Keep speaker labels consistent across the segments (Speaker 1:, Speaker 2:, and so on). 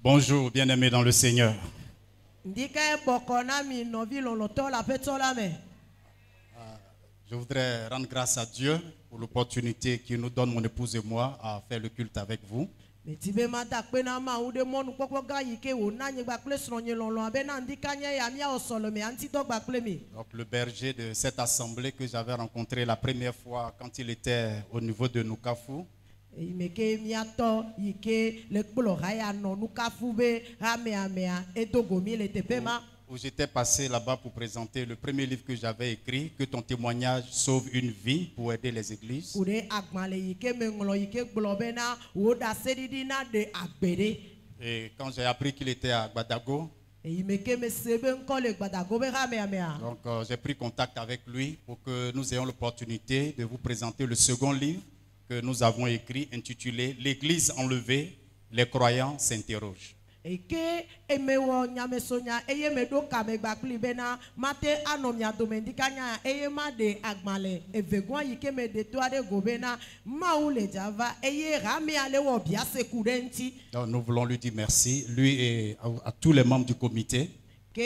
Speaker 1: Bonjour, bien-aimés dans le Seigneur. Je voudrais rendre grâce à Dieu pour l'opportunité qu'il nous donne, mon épouse et moi, à faire le culte avec vous. Donc le berger de cette assemblée que j'avais rencontré la première fois quand il était au niveau de Nukafu, où j'étais passé là-bas pour présenter le premier livre que j'avais écrit, que ton témoignage sauve une vie pour aider les églises. Et quand j'ai appris qu'il était à Gbadago, donc j'ai pris contact avec lui pour que nous ayons l'opportunité de vous présenter le second livre que nous avons écrit, intitulé L'Église enlevée, les croyants s'interrogent. Donc nous voulons lui dire merci, lui et à tous les membres du comité qui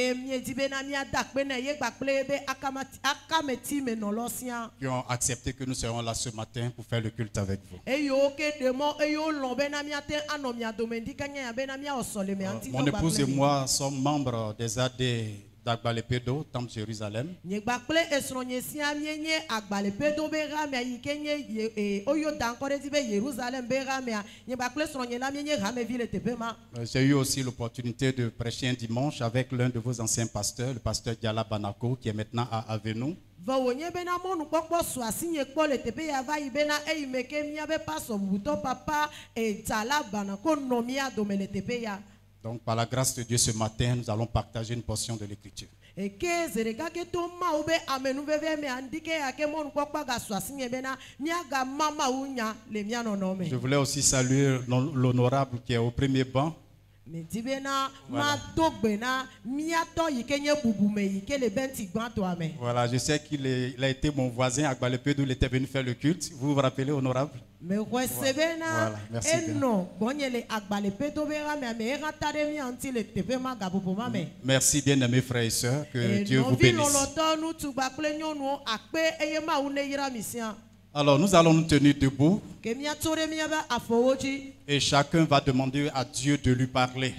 Speaker 1: ont accepté que nous serons là ce matin pour faire le culte avec vous. Mon épouse et moi sommes membres des AD d'Agbalepedo, Temple Jérusalem. J'ai eu aussi l'opportunité de prêcher un dimanche avec l'un de vos anciens pasteurs, le pasteur Diala Banako, qui est maintenant à Avenou. Donc par la grâce de Dieu ce matin, nous allons partager une portion de l'écriture. Je voulais aussi saluer l'honorable qui est au premier banc. Voilà, je sais qu'il a été mon voisin à Gbalepedo, il était venu faire le culte. Vous vous rappelez, honorable? Voilà, merci bien. Merci bien aimés frères et sœurs, que Dieu vous bénisse. Alors nous allons nous tenir debout et chacun va demander à Dieu de lui parler.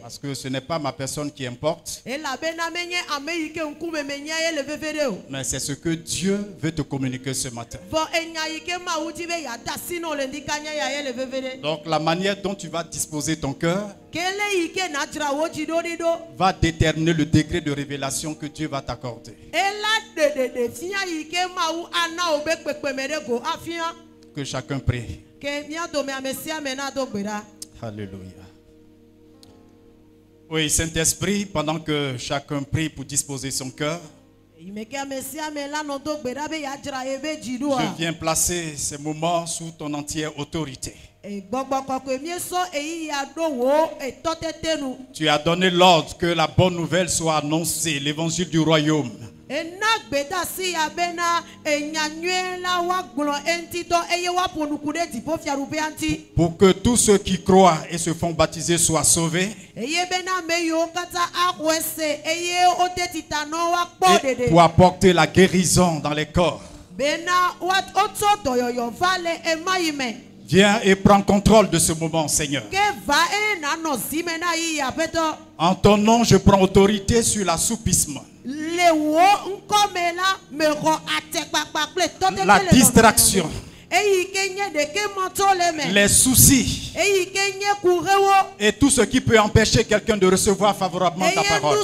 Speaker 1: Parce que ce n'est pas ma personne qui importe, mais c'est ce que Dieu veut te communiquer ce matin. Donc la manière dont tu vas disposer ton cœur va déterminer le degré de révélation que Dieu va t'accorder. Que chacun prie. Alléluia. Oui, Saint-Esprit, pendant que chacun prie pour disposer son cœur, je viens placer ces moments sous ton entière autorité. Tu as donné l'ordre que la bonne nouvelle soit annoncée, l'évangile du royaume. Pour que tous ceux qui croient et se font baptiser soient sauvés. Et pour apporter la guérison dans les corps. Viens et prends contrôle de ce moment, Seigneur. En ton nom, je prends autorité sur l'assoupisme, la distraction, les soucis et tout ce qui peut empêcher quelqu'un de recevoir favorablement ta parole.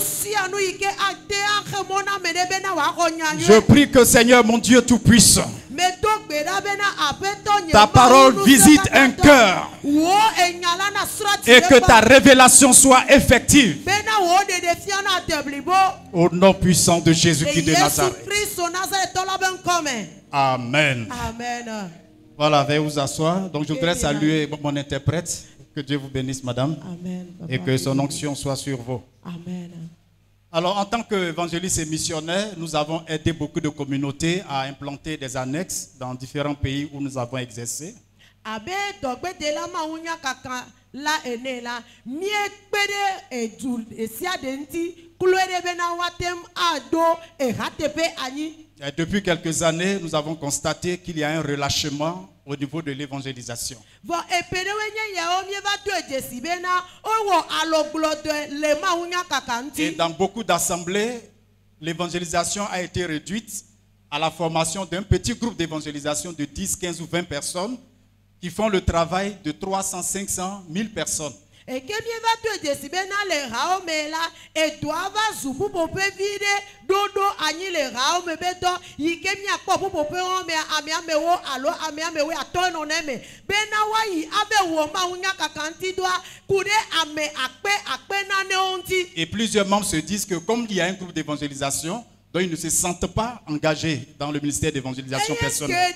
Speaker 1: Je prie que, Seigneur mon Dieu tout-puissant, ta parole visite un cœur et que ta révélation soit effective. Au nom puissant de Jésus-Christ de Nazareth. Amen.
Speaker 2: Amen.
Speaker 1: Voilà, veuillez vous asseoir. Donc je voudrais saluer mon interprète. Que Dieu vous bénisse, madame.
Speaker 2: Amen.
Speaker 1: Et que son onction soit sur vous.
Speaker 2: Amen.
Speaker 1: Alors, en tant qu'évangélistes et missionnaires, nous avons aidé beaucoup de communautés à implanter des annexes dans différents pays où nous avons exercé.
Speaker 2: abe dogbe de la ma unya kaka la ene la mie pede edu esia denti kulere bena watem ado e hatepe ani.
Speaker 1: Et depuis quelques années, nous avons constaté qu'il y a un relâchement au niveau de l'évangélisation. Et dans beaucoup d'assemblées, l'évangélisation a été réduite à la formation d'un petit groupe d'évangélisation de 10, 15 ou 20 personnes qui font le travail de 300, 500, 1000 personnes.
Speaker 2: Et que bien va te décider dans les rao mais là et doivent zubu pour vide dodo ani les rao mais beto yike mi akpo pour me amia mewo alo amia mewe atono neme bena wai ave wo ma unya kakanti doa kude ame akpe na neonti. Et
Speaker 1: plusieurs membres se disent que comme il y a un groupe d'évangélisation, donc ils ne se sentent pas engagés dans le ministère d'évangélisation personnelle.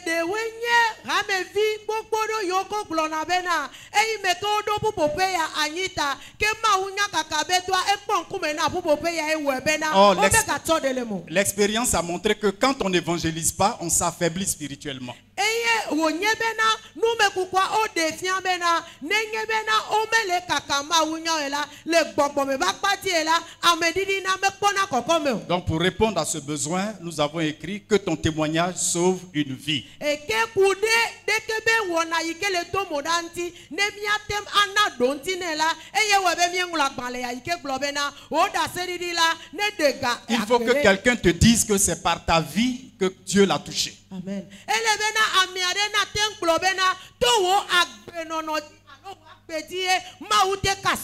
Speaker 1: Or, l'expérience a montré que quand on n'évangélise pas, on s'affaiblit spirituellement. Donc pour répondre à ce besoin, nous avons écrit que ton témoignage sauve une vie. Il faut que quelqu'un te dise que c'est par ta vie que Dieu l'a touché.
Speaker 2: Amen.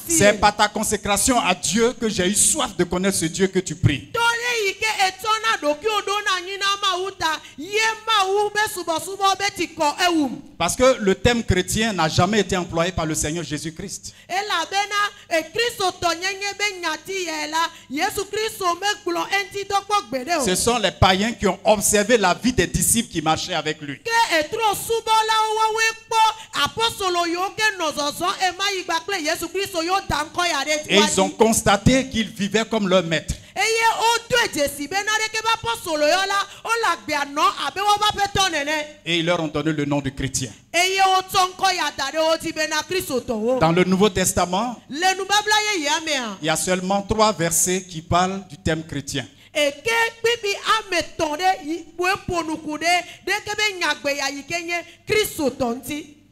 Speaker 1: C'est par ta consécration à Dieu que j'ai eu soif de connaître ce Dieu que tu pries. Parce que le thème chrétien n'a jamais été employé par le Seigneur Jésus-Christ. Ce sont les païens qui ont observé la vie des disciples qui marchaient avec lui. Et ils ont constaté qu'ils vivaient comme leur maître. Et ils leur ont donné le nom de chrétien. Dans le Nouveau Testament, il y a seulement 3 versets qui parlent du thème chrétien.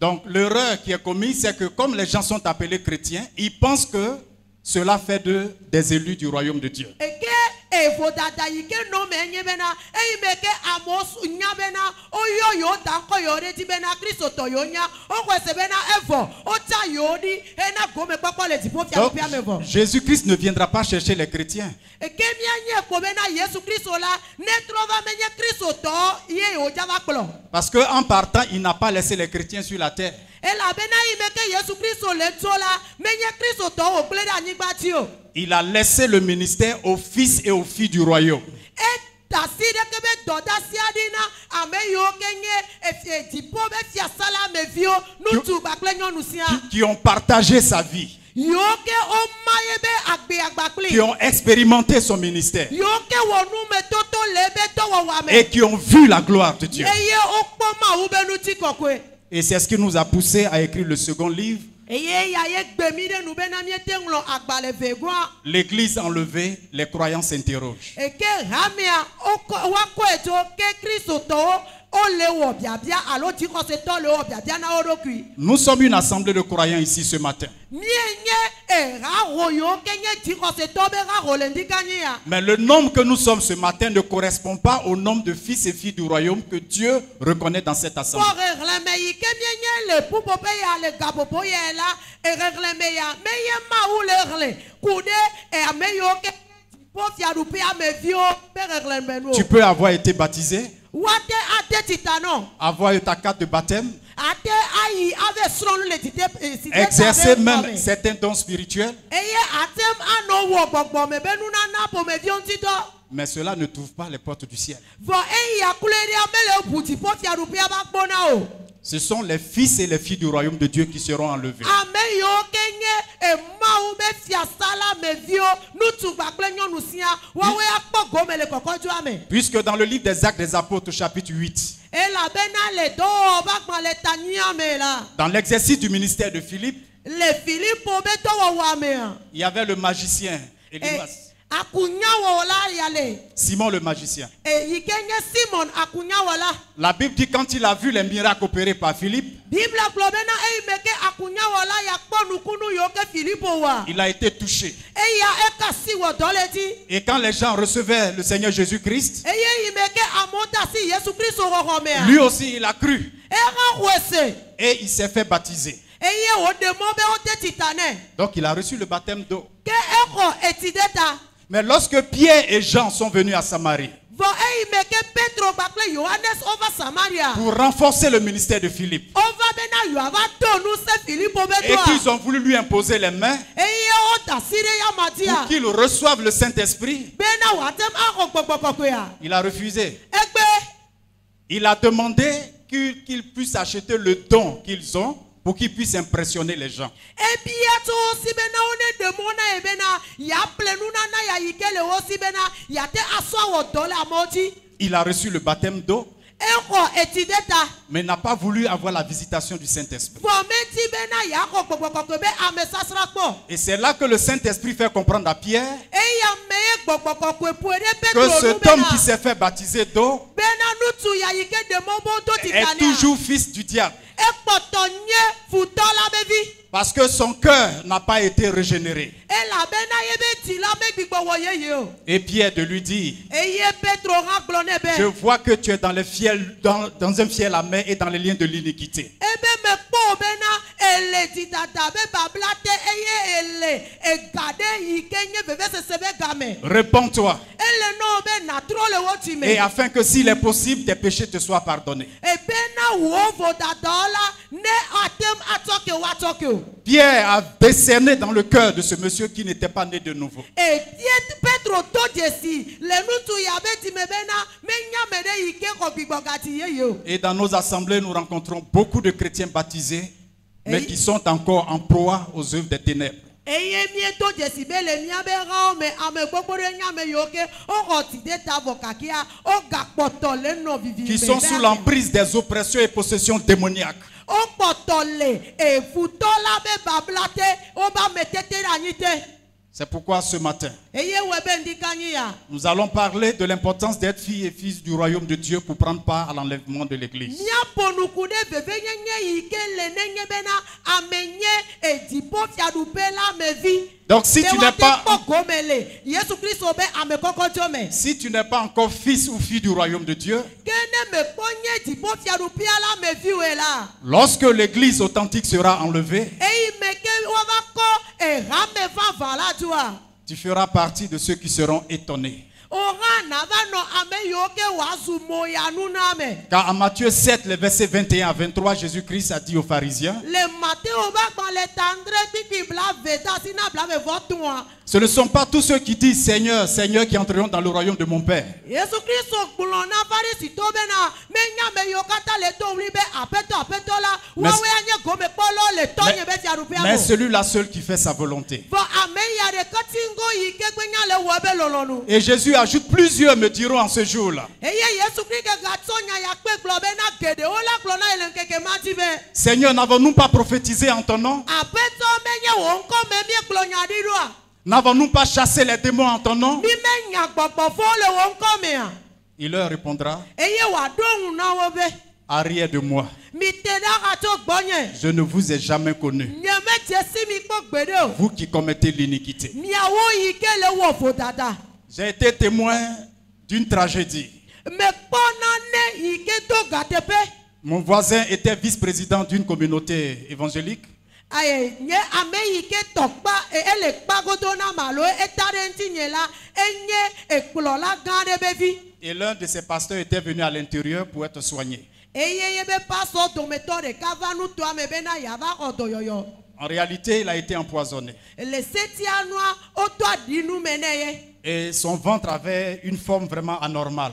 Speaker 1: Donc l'erreur qui est commise, c'est que comme les gens sont appelés chrétiens, ils pensent que cela fait d'eux des élus du royaume de Dieu. Donc, Jésus-Christ ne viendra pas chercher les chrétiens. Parce qu'en partant, il n'a pas laissé les chrétiens sur la terre. Il a laissé le ministère aux fils et aux filles du royaume. Qui ont partagé sa vie. Qui ont expérimenté son ministère. Et qui ont vu la gloire de Dieu. Et c'est ce qui nous a poussé à écrire le second livre. L'église enlevée, les croyants s'interrogent. Nous sommes une assemblée de croyants ici ce matin. Mais le nombre que nous sommes ce matin ne correspond pas au nombre de fils et filles du royaume que Dieu reconnaît dans cette assemblée. Tu peux avoir été baptisé, avoir eu ta carte de baptême, exercer même certains dons spirituels. Mais cela ne trouve pas les portes du ciel. Ce sont les fils et les filles du royaume de Dieu qui seront enlevés. Puisque dans le livre des Actes des Apôtres chapitre 8, Dans l'exercice du ministère de Philippe,
Speaker 2: le Philippe
Speaker 1: il y avait le magicien Elimas. Simon le magicien. La Bible dit quand il a vu les miracles opérés par Philippe, il a été touché. Et quand les gens recevaient le Seigneur Jésus-Christ, lui aussi il a cru. Et il s'est fait baptiser. Donc il a reçu le baptême d'eau. Mais lorsque Pierre et Jean sont venus à Samarie pour renforcer le ministère de Philippe et qu'ils ont voulu lui imposer les mains pour qu'il reçoive le Saint-Esprit, il a refusé. Il a demandé qu'ils puissent acheter le don qu'ils ont pour qu'ils puissent impressionner les gens. Il a reçu le baptême d'eau, mais n'a pas voulu avoir la visitation du Saint-Esprit. Et c'est là que le Saint-Esprit fait comprendre à Pierre que cet homme qui s'est fait baptiser d'eau est toujours fils du diable. Parce que son cœur n'a pas été régénéré. Et Pierre de lui dire, je vois que tu es dans le fiel, dans un fiel amer et dans les liens de l'iniquité. Réponds-toi. Et afin que s'il est possible, tes péchés te soient pardonnés. Pierre a décerné dans le cœur de ce monsieur qui n'était pas né de nouveau. Et dans nos assemblées, nous rencontrons beaucoup de chrétiens baptisés, mais qui sont encore en proie aux œuvres des ténèbres. Qui sont sous l'emprise des oppressions et possessions démoniaques. C'est pourquoi ce matin, nous allons parler de l'importance d'être filles et fils du royaume de Dieu pour prendre part à l'enlèvement de l'Église. Donc si tu n'es pas encore fils ou fille du royaume de Dieu, lorsque l'Église authentique sera enlevée, tu feras partie de ceux qui seront étonnés. Car en Matthieu 7, les versets 21 à 23, Jésus-Christ a dit aux pharisiens, ce ne sont pas tous ceux qui disent Seigneur, Seigneur qui entreront dans le royaume de mon Père. Mais celui-là seul qui fait sa volonté. Et Jésus ajoute, plusieurs me diront en ce jour-là, Seigneur, n'avons-nous pas prophétisé en ton nom? N'avons-nous pas chassé les démons en ton nom? Il leur répondra, arrière de moi, je ne vous ai jamais connu, vous qui commettez l'iniquité. J'ai été témoin d'une tragédie. Mon voisin était vice-président d'une communauté évangélique. Et l'un de ses pasteurs était venu à l'intérieur pour être soigné. En réalité, il a été empoisonné. Et son ventre avait une forme vraiment anormale.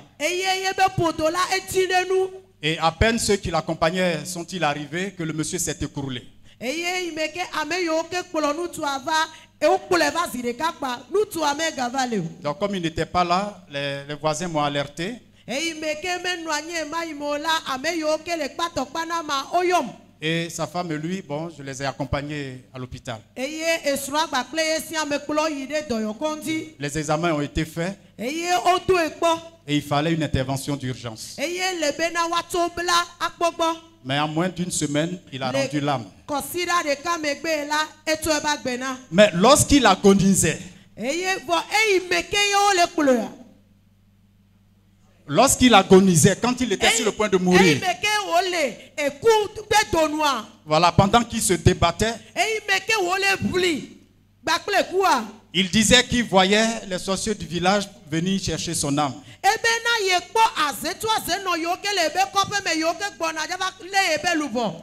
Speaker 1: Et à peine ceux qui l'accompagnaient sont-ils arrivés que le monsieur s'est écroulé. Donc comme il n'était pas là, les voisins m'ont alerté. Et sa femme et lui, bon, je les ai accompagnés à l'hôpital. Les examens ont été faits et il fallait une intervention d'urgence. Mais en moins d'une semaine, il a rendu l'âme. Mais lorsqu'il agonisait, quand il était sur le point de mourir, voilà, pendant qu'il se débattait, il disait qu'il voyait les sorciers du village venir chercher son âme.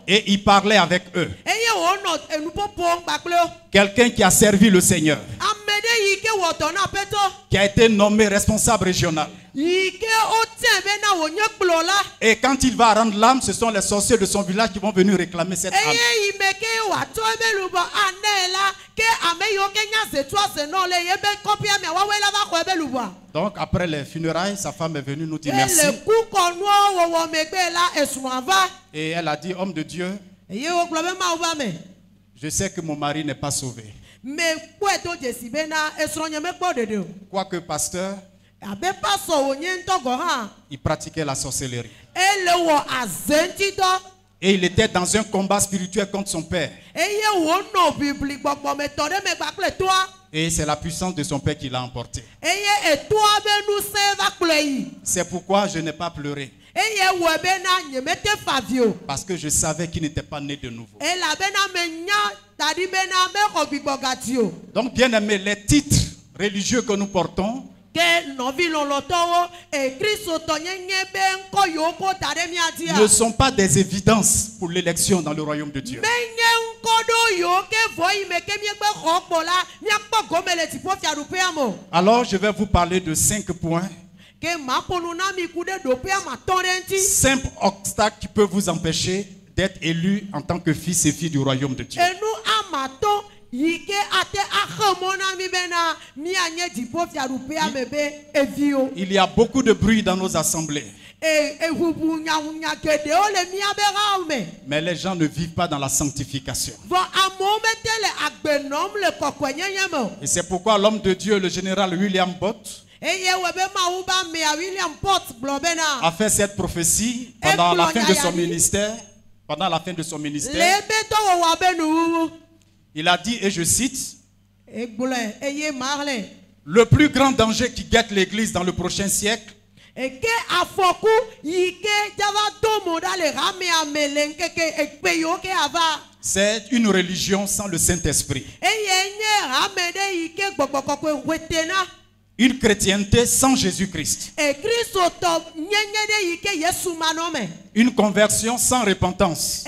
Speaker 1: Et il parlait avec eux. Quelqu'un qui a servi le Seigneur, qui a été nommé responsable régional. Et quand il va rendre l'âme, ce sont les sorciers de son village qui vont venir réclamer cette âme. Donc après les funérailles, sa femme est venue nous dire merci. Et elle a dit, homme de Dieu, je sais que mon mari n'est pas sauvé. Quoique pasteur, il pratiquait la sorcellerie. Et il était dans un combat spirituel contre son père. Et c'est la puissance de son père qui l'a emporté. C'est pourquoi je n'ai pas pleuré. Parce que je savais qu'il n'était pas né de nouveau. Donc bien aimé, les titres religieux que nous portons ne sont pas des évidences pour l'élection dans le royaume de Dieu. Alors je vais vous parler de 5 points. Simple obstacle qui peut vous empêcher d'être élu en tant que fils et fille du royaume de Dieu. Il y a beaucoup de bruit dans nos assemblées. Mais les gens ne vivent pas dans la sanctification. Et c'est pourquoi l'homme de Dieu, le général William Bott, a fait cette prophétie pendant la fin de son ministère. Il a dit, et je cite, le plus grand danger qui guette l'Église dans le prochain siècle, c'est une religion sans le Saint-Esprit. Une chrétienté sans Jésus-Christ. Une conversion sans repentance.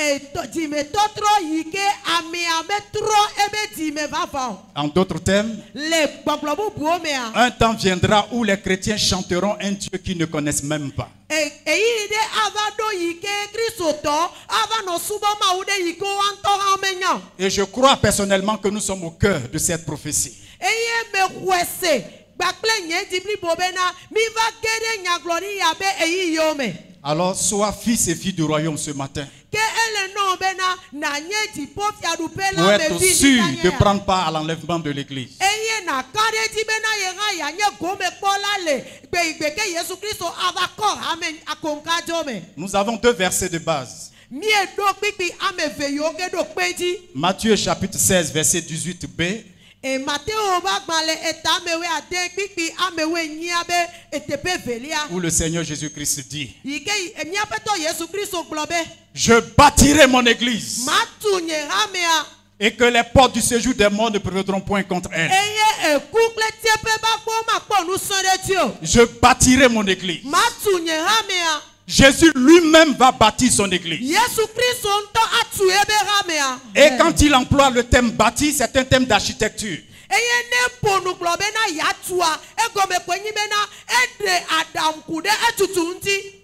Speaker 1: En d'autres termes, un temps viendra où les chrétiens chanteront un Dieu qu'ils ne connaissent même pas. Et je crois personnellement que nous sommes au cœur de cette prophétie. Alors sois fils et fille du royaume ce matin. Pour être sûr de prendre part à l'enlèvement de l'église. Nous avons 2 versets de base. Matthieu chapitre 16 verset 18b. Où le Seigneur Jésus-Christ dit, je bâtirai mon église et que les portes du séjour des morts ne prévaudront point contre elle. Je bâtirai mon église. Jésus lui-même va bâtir son église. Et quand il emploie le thème bâti, c'est un thème d'architecture.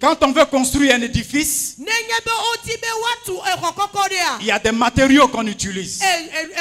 Speaker 1: Quand on veut construire un édifice,
Speaker 2: nenye be odi be watu exɔ kɔkɔ ɖea.
Speaker 1: il y a des matériaux qu'on utilise.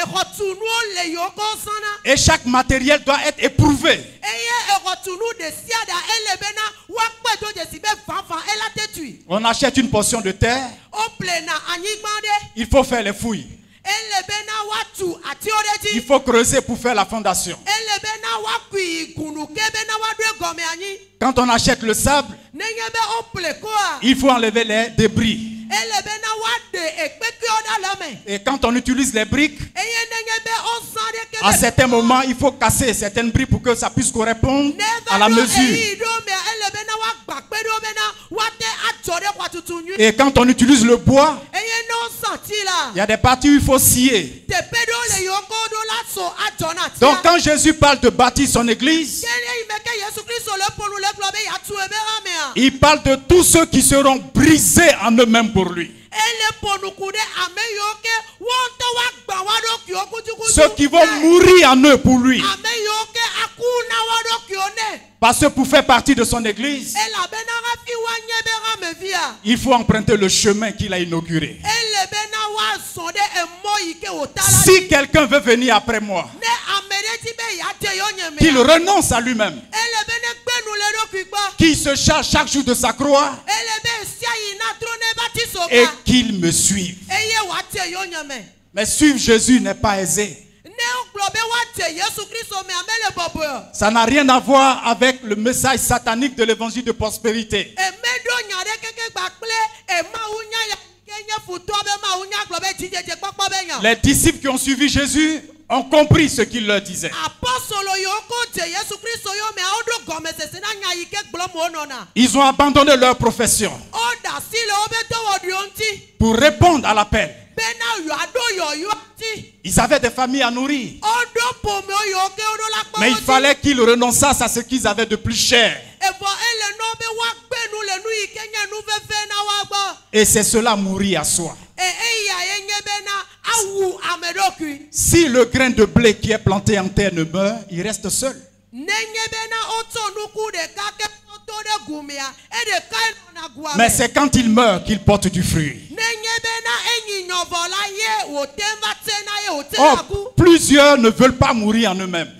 Speaker 2: Exɔtunuwo le yiwo kɔ zãna.
Speaker 1: Et chaque matériel doit être éprouvé.
Speaker 2: Eye exɔtunu ɖe sia ɖe ele bena woakpɔe do dzesi be vava ela te tui.
Speaker 1: On achète une portion de terre,
Speaker 2: Woplena anyigba ɖe.
Speaker 1: il faut faire les fouilles.
Speaker 2: Ele bena watu atiwo ɖe
Speaker 1: Il
Speaker 2: dzi.
Speaker 1: faut creuser pour faire la fondation.
Speaker 2: Ele bena wakui gunu ke bena waɖo egɔme anyi.
Speaker 1: Quand on achète le sable,
Speaker 2: Nenye be wople koa.
Speaker 1: il faut enlever les débris.
Speaker 2: Ele bena waɖe ekpekewo ɖe le me.
Speaker 1: Et quand on utilise les briques,
Speaker 2: Eye nenye be wozã ɖe ke
Speaker 1: à
Speaker 2: be-
Speaker 1: certains moments, il faut casser certaines briques pour que ça puisse correspondre à la
Speaker 2: Neva ɖo
Speaker 1: mesure.
Speaker 2: eyi ɖo mea ele bena woagba kpe ɖo bena woate adzɔ ɖe xɔtutu nyui.
Speaker 1: Et quand on utilise le bois,
Speaker 2: Eye ne wozã ti la.
Speaker 1: il y a des parties où il faut scier.
Speaker 2: Teƒe ɖewo le yiwo kɔ ɖo la so adzɔ na tia.
Speaker 1: Donc quand Jésus parle de bâtir son église,
Speaker 2: Ke eyi me ke Yesu Kristo le ƒonu le gblɔ be yeatu ebe amea.
Speaker 1: il parle de tous ceux qui seront brisés en eux-mêmes pour lui.
Speaker 2: Ele ƒonu ku ɖe ame yiwo ke wo ŋutɔ woagba wa ɖokuiwo kudukudu.
Speaker 1: Ceux qui vont mourir en eux pour lui.
Speaker 2: Ame yiwo ke aku na wa ɖokuiwo nɛ.
Speaker 1: Parce que pour faire partie de son église,
Speaker 2: Elabena hafi woanye be hamevia.
Speaker 1: il faut emprunter le chemin qu'il a inauguré.
Speaker 2: Ele bena woazɔ ɖe emɔ yi ke wòta la dzi.
Speaker 1: Si quelqu'un veut venir après moi,
Speaker 2: Ne ame ɖe di be yeate yewo nye
Speaker 1: qu'il
Speaker 2: mea.
Speaker 1: renonce à lui-même,
Speaker 2: Ele be ne gbe nu le ɖokui gbɔ.
Speaker 1: qu'il se charge chaque jour de sa croix
Speaker 2: Ele be sia yi na trɔ ne ba ti so
Speaker 1: et
Speaker 2: ka.
Speaker 1: qu'il me suive.
Speaker 2: Eye woate yewo nye me.
Speaker 1: Mais suivre Jésus n'est pas aisé.
Speaker 2: Ne wogblɔ be woate Yesu Kristo mea mele bɔbɔe o.
Speaker 1: Ça n'a rien à voir avec le message satanique de l'évangile de prospérité.
Speaker 2: Emeɖo nya ɖe keke gba kple emawu nya ya ke nye futɔ be mawu nya gblɔ be dzidzedze kpɔkpɔ be nya.
Speaker 1: Les disciples qui ont suivi Jésus ont compris ce qu'il leur disait.
Speaker 2: Apɔsolo yiwo ko dze Yesu Kristo yiwo mea woɖo gɔmesese na nya yi ke gblɔm wonɔna.
Speaker 1: Ils ont abandonné leur profession
Speaker 2: Woɖe asi le wobe dɔwɔɖiwo ŋuti
Speaker 1: pour répondre à l'appel.
Speaker 2: bena yewoaɖo yɔyɔ ŋuti.
Speaker 1: Ils avaient des familles à nourrir.
Speaker 2: Woɖo ƒomewo yiwo ke woɖo la
Speaker 1: Mais il
Speaker 2: kpɔwo dzi.
Speaker 1: fallait qu'ils renonçassent à ce qu'ils avaient de plus cher.
Speaker 2: Evɔ ele nɔ be woagbe nu le nu yi ke nye nu veve na woagbɔ.
Speaker 1: Et c'est cela, mourir à soi.
Speaker 2: Eya ye nye bena awu ame ɖokui.
Speaker 1: Si le grain de blé qui est planté en terre ne meurt, il reste seul.
Speaker 2: Nenye bena wotsɔ nuku ɖeka ke tɔ ɖe gumea eɖeka nɔna gua
Speaker 1: Mais
Speaker 2: me.
Speaker 1: c'est quand il meurt qu'il porte du fruit.
Speaker 2: Nenye bena enyi nyɔvɔ la ye wòte va tsena ye wòte na ku.
Speaker 1: Or, plusieurs ne veulent pas mourir en eux-mêmes.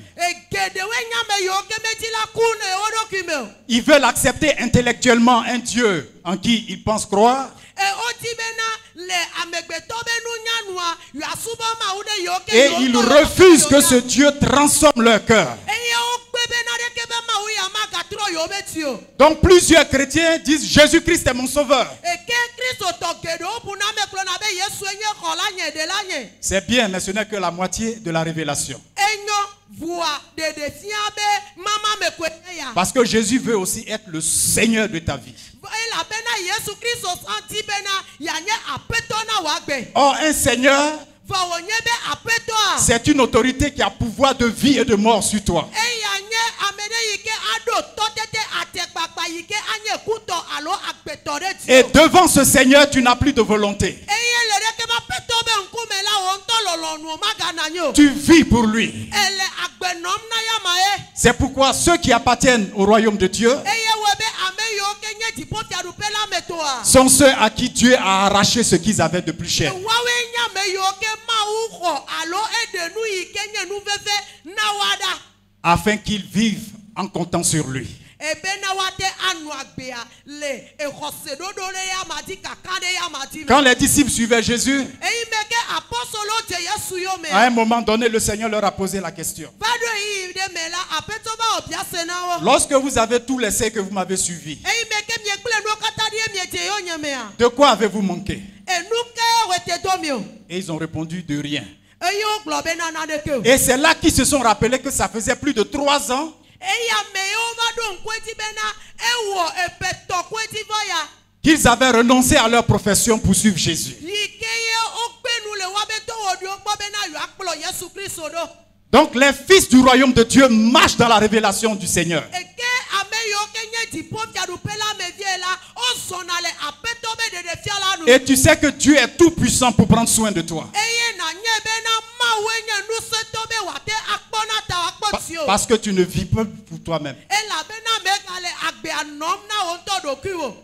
Speaker 2: Geɖewoe nye ame yiwo ke medi la ku ne wo ɖokui me o.
Speaker 1: Ils veulent accepter intellectuellement un Dieu en qui ils pensent croire.
Speaker 2: Wodi bena le amegbetɔ be nunyanua yeasubɔ mawu ɖe yiwo ke
Speaker 1: Et
Speaker 2: yiwo
Speaker 1: ils
Speaker 2: tɔ le
Speaker 1: refusent que
Speaker 2: ɖokui
Speaker 1: ce Dieu transforme leur cœur.
Speaker 2: eye wogbe bena ɖeke be mawu ya magatrɔ yiwo be ti o.
Speaker 1: Donc plusieurs chrétiens disent Jésus-Christ est mon sauveur.
Speaker 2: Eke Kristo tɔ geɖewo bu na me gblɔna be Yesue nye xɔla nye ɖela nye.
Speaker 1: C'est bien, mais ce n'est que la moitié de la révélation.
Speaker 2: Enyo vua ɖeɖe fia be mama me koe nye ya.
Speaker 1: Parce que Jésus veut aussi être le Seigneur de ta vie.
Speaker 2: Elabena Yesu Kristo santi bena yanye aƒetɔ na woagbe.
Speaker 1: Or, un Seigneur,
Speaker 2: Vɔ wònye be aƒetɔa.
Speaker 1: c'est une autorité qui a pouvoir de vie et de mort sur toi.
Speaker 2: Eya nye ame ɖe yi ke aɖo tɔtete atekpakpa yi ke anye kutɔ alo agbetɔ ɖe dzi.
Speaker 1: Et devant ce Seigneur, tu n'as plus de volonté.
Speaker 2: Eye le ɖeke be aƒetɔ be ŋkume la wo ŋutɔ lɔlɔnu magana nye o.
Speaker 1: Tu vis pour lui.
Speaker 2: Ele agbe nɔm na yama ye.
Speaker 1: C'est pourquoi ceux qui appartiennent au royaume de Dieu
Speaker 2: Eye wo be ame yiwo ke nye dziƒofiaɖuƒe la me toa.
Speaker 1: sont ceux à qui Dieu a arraché ce qu'ils avaient de plus cher.
Speaker 2: Woawoe nye ame yiwo ke Mawu xɔ alo eɖe nu yi ke nye nu veve na wa ɖa.
Speaker 1: Afin qu'ils vivent en comptant sur lui.
Speaker 2: Ebena woate anu agbea le exɔse ɖoɖo ɖe yama dzi kaka ɖe yama dzi me.
Speaker 1: Quand les disciples suivaient Jésus,
Speaker 2: Eyi me ke apɔsolo dze Yesu yo me.
Speaker 1: à un moment donné, le Seigneur leur a posé la question.
Speaker 2: Va ɖo eyi ɖe me la aƒetɔ va wɔ biase na wo.
Speaker 1: Lorsque vous avez tous les seins que vous m'avez suivis,
Speaker 2: Eyi me ke miegble nuwo katã ɖi miedze yo nye mea.
Speaker 1: de quoi avez-vous manqué?
Speaker 2: Enu ke wòte do mi o.
Speaker 1: Et ils ont répondu de rien.
Speaker 2: Eye wogblɔ be naneke o.
Speaker 1: Et c'est là qu'ils se sont rappelés que ça faisait plus de 3 ans
Speaker 2: Eyi ame yiwo va ɖo ŋku edzi bena ewɔ epetɔ ku edzi vɔ ya.
Speaker 1: qu'ils avaient renoncé à leur profession pour suivre Jésus.
Speaker 2: Yi ke ye wogbe nu le woabe dɔwɔɖiwo gbɔ bena yewoakplɔ Yesu Kristo ɖo.
Speaker 1: Donc les fils du royaume de Dieu marchent dans la révélation du Seigneur.
Speaker 2: Eke ame yiwo ke nye dziƒofiaɖuƒe la me vie la wozɔna le aƒetɔ be ɖeɖefia la nu.
Speaker 1: Et tu sais que Dieu est tout puissant pour prendre soin de toi.
Speaker 2: Eye nanye bena Mawue nye nusẽtɔ be wòate akpɔ na ta wòakpɔ tsi o.
Speaker 1: Parce que tu ne vis pas pour toi-même.
Speaker 2: Elabena megale agbea nɔm na wò ŋutɔ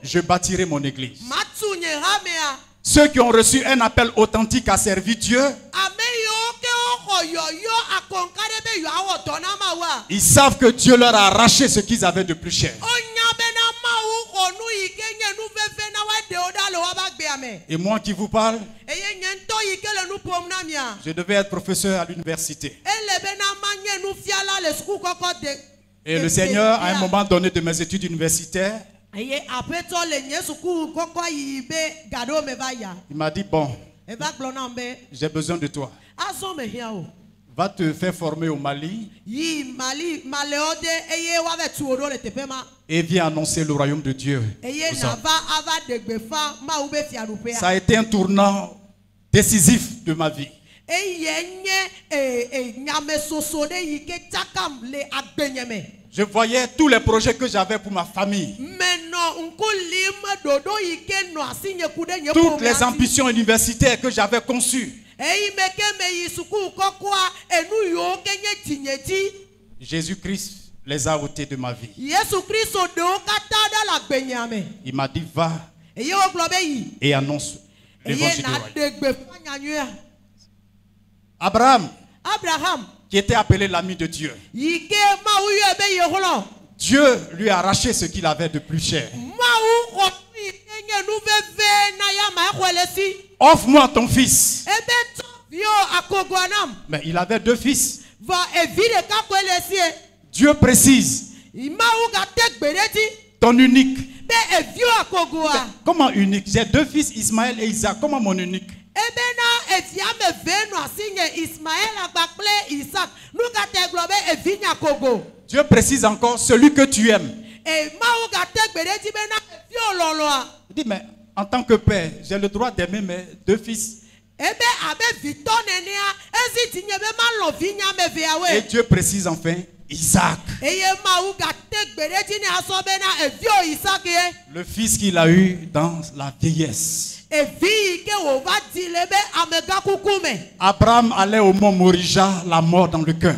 Speaker 1: je bâtirai mon église.
Speaker 2: Matu nye hamea.
Speaker 1: Ceux qui ont reçu un appel authentique à servir Dieu, ils savent que Dieu leur a arraché ce qu'ils avaient de plus cher. Et moi qui vous parle, je devais être professeur à l'université. Et le Seigneur, à un moment donné de mes études universitaires, il m'a dit, bon, j'ai besoin de toi. Va te faire former au Mali et viens annoncer le royaume de Dieu. Ça a été un tournant décisif de ma vie. Je voyais tous les projets que j'avais pour ma famille. Toutes les ambitions universitaires que j'avais conçues. Jésus-Christ les a ôtés de ma vie. Il m'a dit, va et annonce l'évangile du royaume. Abraham, qui était appelé l'ami de Dieu, Dieu lui a arraché ce qu'il avait de plus cher. Offre-moi ton fils. Mais il avait 2 fils. Dieu précise, ton unique. Comment unique? J'ai 2 fils, Ismaël et Isaac. Comment mon unique? Dieu précise encore, celui que tu aimes. Il dit, mais en tant que père, j'ai le droit d'aimer mes 2 fils. Et Dieu précise enfin, Isaac. Le fils qu'il a eu dans la vieillesse. Abraham allait au mont Morija, la mort dans le cœur.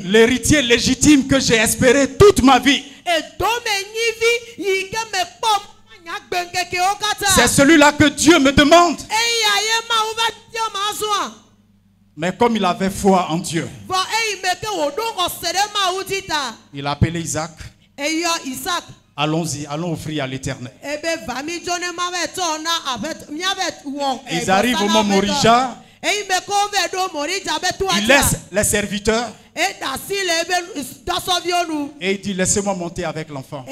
Speaker 1: L'héritier légitime que j'ai espéré toute ma vie. C'est celui-là que Dieu me demande. Mais comme il avait foi en Dieu, il a appelé Isaac. Allons-y, allons offrir à l'Éternel. Ils arrivent au mont Morija. Il laisse les serviteurs. Et il dit, laissez-moi monter avec l'enfant.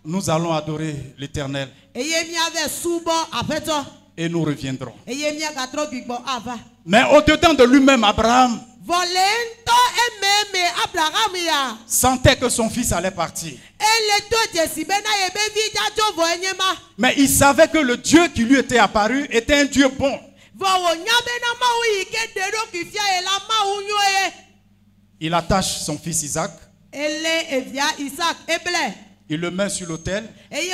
Speaker 1: Nous allons adorer l'Éternel. Et nous reviendrons. Mais au-dedans de lui-même, Abraham sentait que son fils allait partir. Mais il savait que le Dieu qui lui était apparu était un Dieu bon. Il attache son fils Isaac. Il le met sur l'autel. Et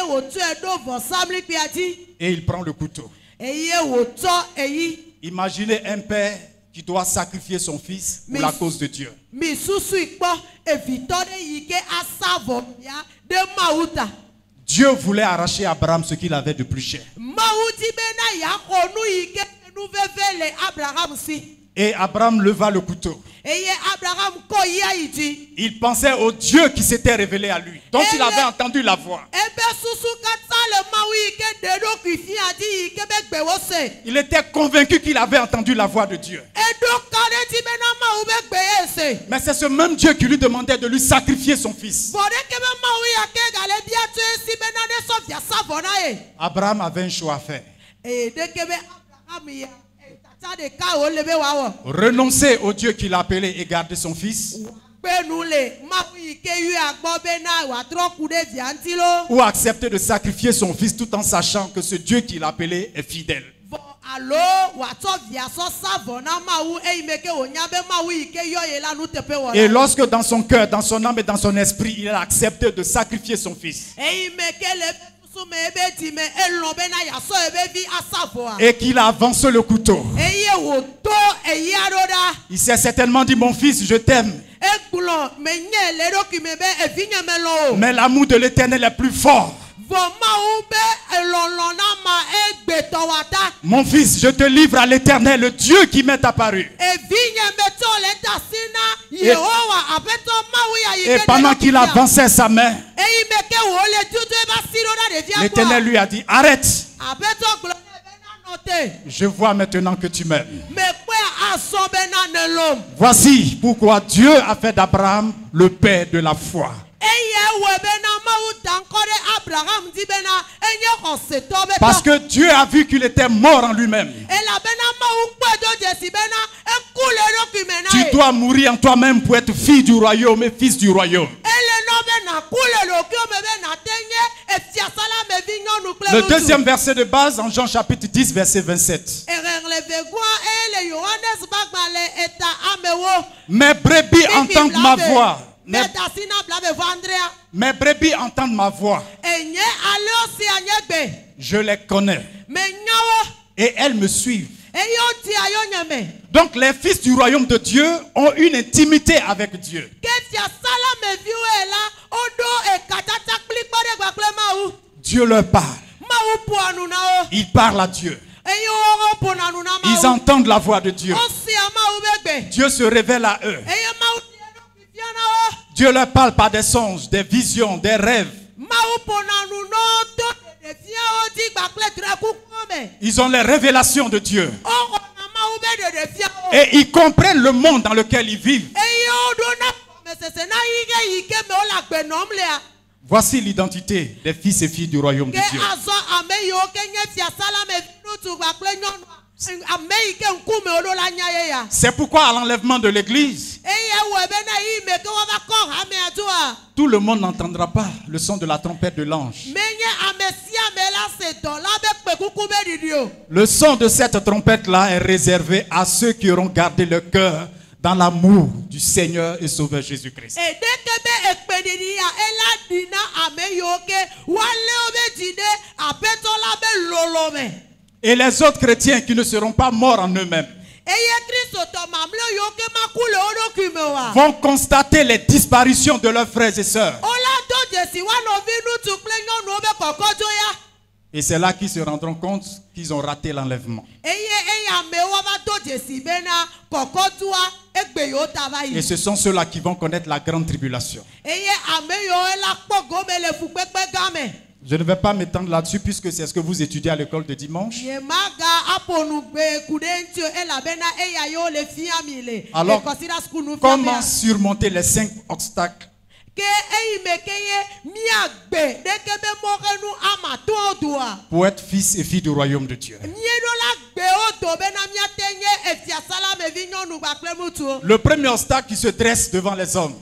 Speaker 1: il prend le couteau. Imaginez un père qui doit sacrifier son fils pour la cause de Dieu. Dieu voulait arracher à Abraham ce qu'il avait de plus cher. Et Abraham leva le couteau. Il pensait au Dieu qui s'était révélé à lui, dont il avait entendu la voix. Il était convaincu qu'il avait entendu la voix de Dieu. Mais c'est ce même Dieu qui lui demandait de lui sacrifier son fils. Abraham avait un choix à faire. Renoncer au Dieu qui l'a appelé et garder son fils, ou accepter de sacrifier son fils tout en sachant que ce Dieu qui l'a appelé est fidèle. Et lorsque dans son cœur, dans son âme et dans son esprit, il a accepté de sacrifier son fils, et qu'il a avancé le couteau. Il s'est certainement dit, mon fils, je t'aime. Mais l'amour de l'Éternel est plus fort. Mon fils, je te livre à l'Éternel, le Dieu qui m'est apparu. Et pendant qu'il avançait sa main, l'Éternel lui a dit, arrête. Je vois maintenant que tu m'aimes. Voici pourquoi Dieu a fait d'Abraham le père de la foi. Parce que Dieu a vu qu'il était mort en lui-même. Tu dois mourir en toi-même pour être fille du royaume et fils du royaume. Le deuxième verset de base en Jean chapitre 10 verset 27. Mes brebis entendent ma voix. Mes brebis entendent ma voix. Je les connais. Et elles me suivent. Donc les fils du royaume de Dieu ont une intimité avec Dieu. Dieu leur parle. Ils parlent à Dieu. Ils entendent la voix de Dieu. Dieu se révèle à eux. Dieu leur parle par des songes, des visions, des rêves. Ils ont les révélations de Dieu. Et ils comprennent le monde dans lequel ils vivent. Voici l'identité des fils et filles du royaume de Dieu. C'est pourquoi à l'enlèvement de l'église, tout le monde n'entendra pas le son de la trompette de l'ange. Le son de cette trompette-là est réservé à ceux qui auront gardé le cœur dans l'amour du Seigneur et Sauveur Jésus-Christ. Et les autres chrétiens qui ne seront pas morts en eux-mêmes vont constater les disparitions de leurs frères et sœurs. Et c'est là qu'ils se rendront compte qu'ils ont raté l'enlèvement. Et ce sont ceux-là qui vont connaître la grande tribulation. Je ne vais pas m'étendre là-dessus puisque c'est ce que vous étudiez à l'école de dimanche. Alors, comment surmonter les 5 obstacles pour être fils et fille du royaume de Dieu? Le premier obstacle qui se dresse devant les hommes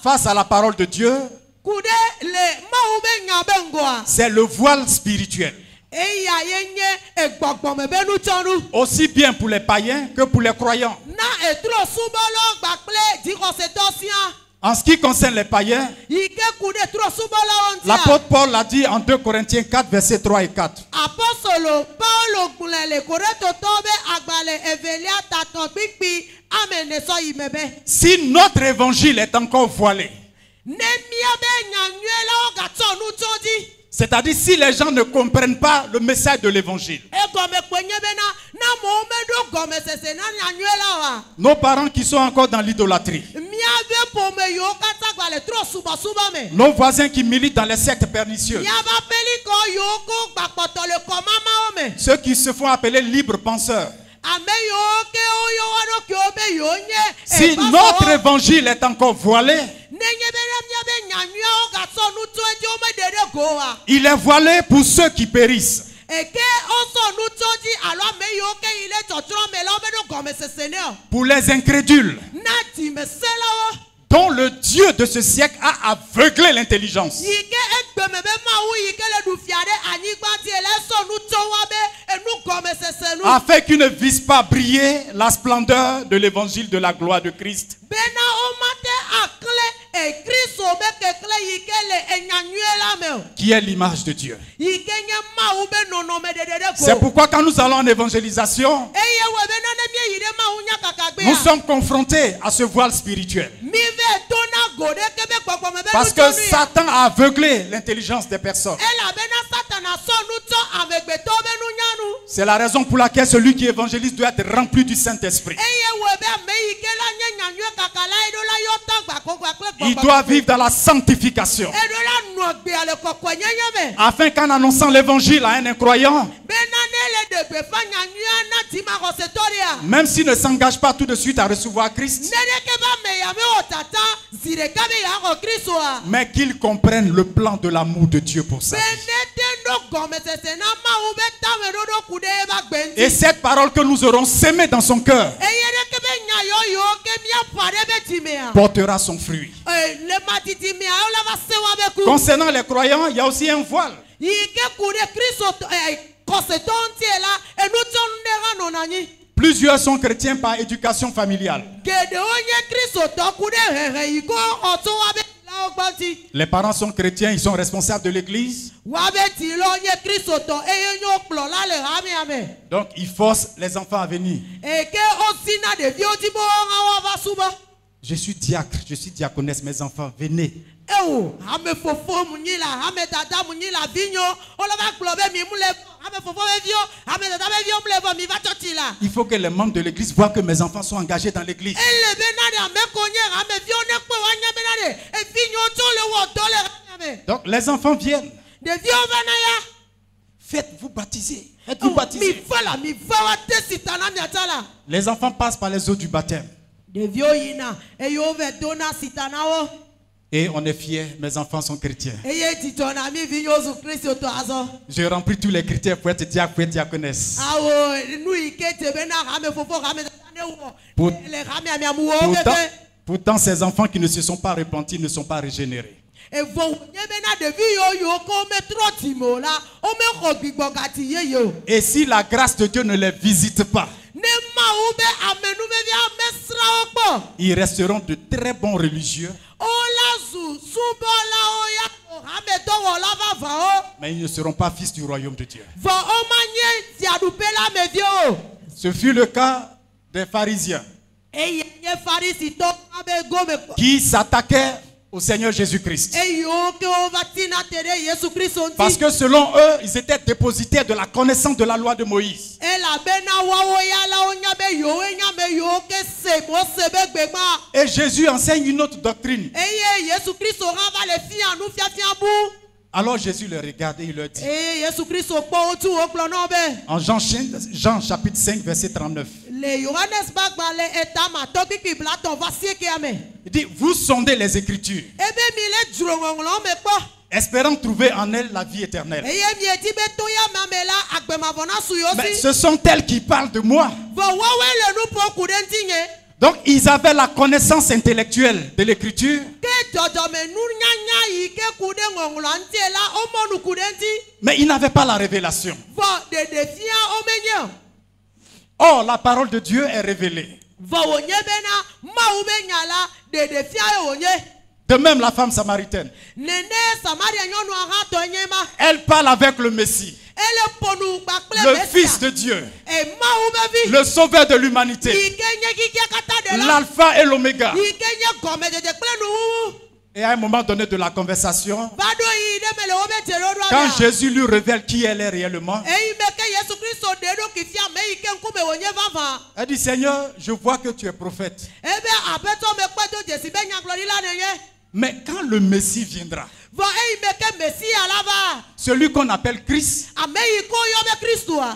Speaker 1: face à la parole de Dieu, c'est le voile spirituel. Aussi bien pour les païens que pour les croyants. En ce qui concerne les païens, l'apôtre Paul a dit en 2 Corinthiens 4, versets 3 et 4. Si notre évangile est encore voilé, c'est-à-dire si les gens ne comprennent pas le message de l'évangile. Nos parents qui sont encore dans l'idolâtrie. Nos voisins qui militent dans les sectes pernicieuses. Ceux qui se font appeler libres penseurs. Si notre évangile est encore voilé, il est voilé pour ceux qui périssent. Pour les incrédules, dont le Dieu de ce siècle a aveuglé l'intelligence, afin qu'ils ne visent pas briller la splendeur de l'évangile de la gloire de Christ. qui est l'image de Dieu. C'est pourquoi quand nous allons en évangélisation, nous sommes confrontés à ce voile spirituel. Parce que Satan a aveuglé l'intelligence des personnes. C'est la raison pour laquelle celui qui évangélise doit être rempli du Saint-Esprit. Il doit vivre dans la sanctification. Afin qu'en annonçant l'évangile à un incroyant, même s'il ne s'engage pas tout de suite à recevoir Christ, mais qu'il comprenne le plan de l'amour de Dieu pour sa vie. Et cette parole que nous aurons sémée dans son cœur portera son fruit. Concernant les croyants, il y a aussi un voile. Plusieurs sont chrétiens par éducation familiale. Les parents sont chrétiens, ils sont responsables de l'église. Donc ils forcent les enfants à venir. Je suis diacre, je suis diaconesse, mes enfants, venez. Il faut que les membres de l'église voient que mes enfants sont engagés dans l'église. Donc les enfants viennent. Faites-vous baptiser. Faites-vous baptiser. Les enfants passent par les eaux du baptême. Et on est fiers, mes enfants sont chrétiens. J'ai rempli tous les critères pour être diacre, pour être diaconesse. Pourtant, ces enfants qui ne se sont pas repentis ne sont pas régénérés. Et si la grâce de Dieu ne les visite pas, ils resteront de très bons religieux, mais ils ne seront pas fils du royaume de Dieu. Ce fut le cas des pharisiens qui s'attaquaient au Seigneur Jésus-Christ. Parce que selon eux, ils étaient dépositaires de la connaissance de la loi de Moïse. Et Jésus enseigne une autre doctrine. Alors Jésus les regarde et il leur dit, en Jean chapitre 5 verset 39, il dit, vous sondez les Écritures, espérant trouver en elles la vie éternelle. Mais ce sont elles qui parlent de moi. Donc ils avaient la connaissance intellectuelle de l'écriture, mais ils n'avaient pas la révélation. Or la parole de Dieu est révélée. De même la femme samaritaine, elle parle avec le Messie, le Fils de Dieu, le Sauveur de l'humanité, l'alpha et l'oméga. Et à un moment donné de la conversation, quand Jésus lui révèle qui elle est réellement, elle dit, Seigneur, je vois que tu es prophète. Mais quand le Messie viendra, celui qu'on appelle Christ,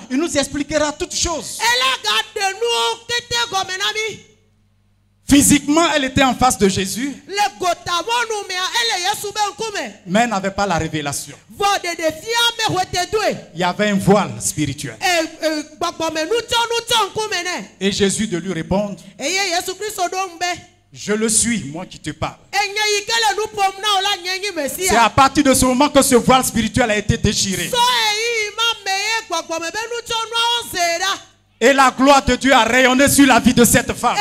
Speaker 1: il nous expliquera toutes choses. Physiquement, elle était en face de Jésus, mais elle n'avait pas la révélation. Il y avait un voile spirituel. Et Jésus de lui répondre, je le suis, moi qui te parle. C'est à partir de ce moment que ce voile spirituel a été déchiré. Et la gloire de Dieu a rayonné sur la vie de cette femme.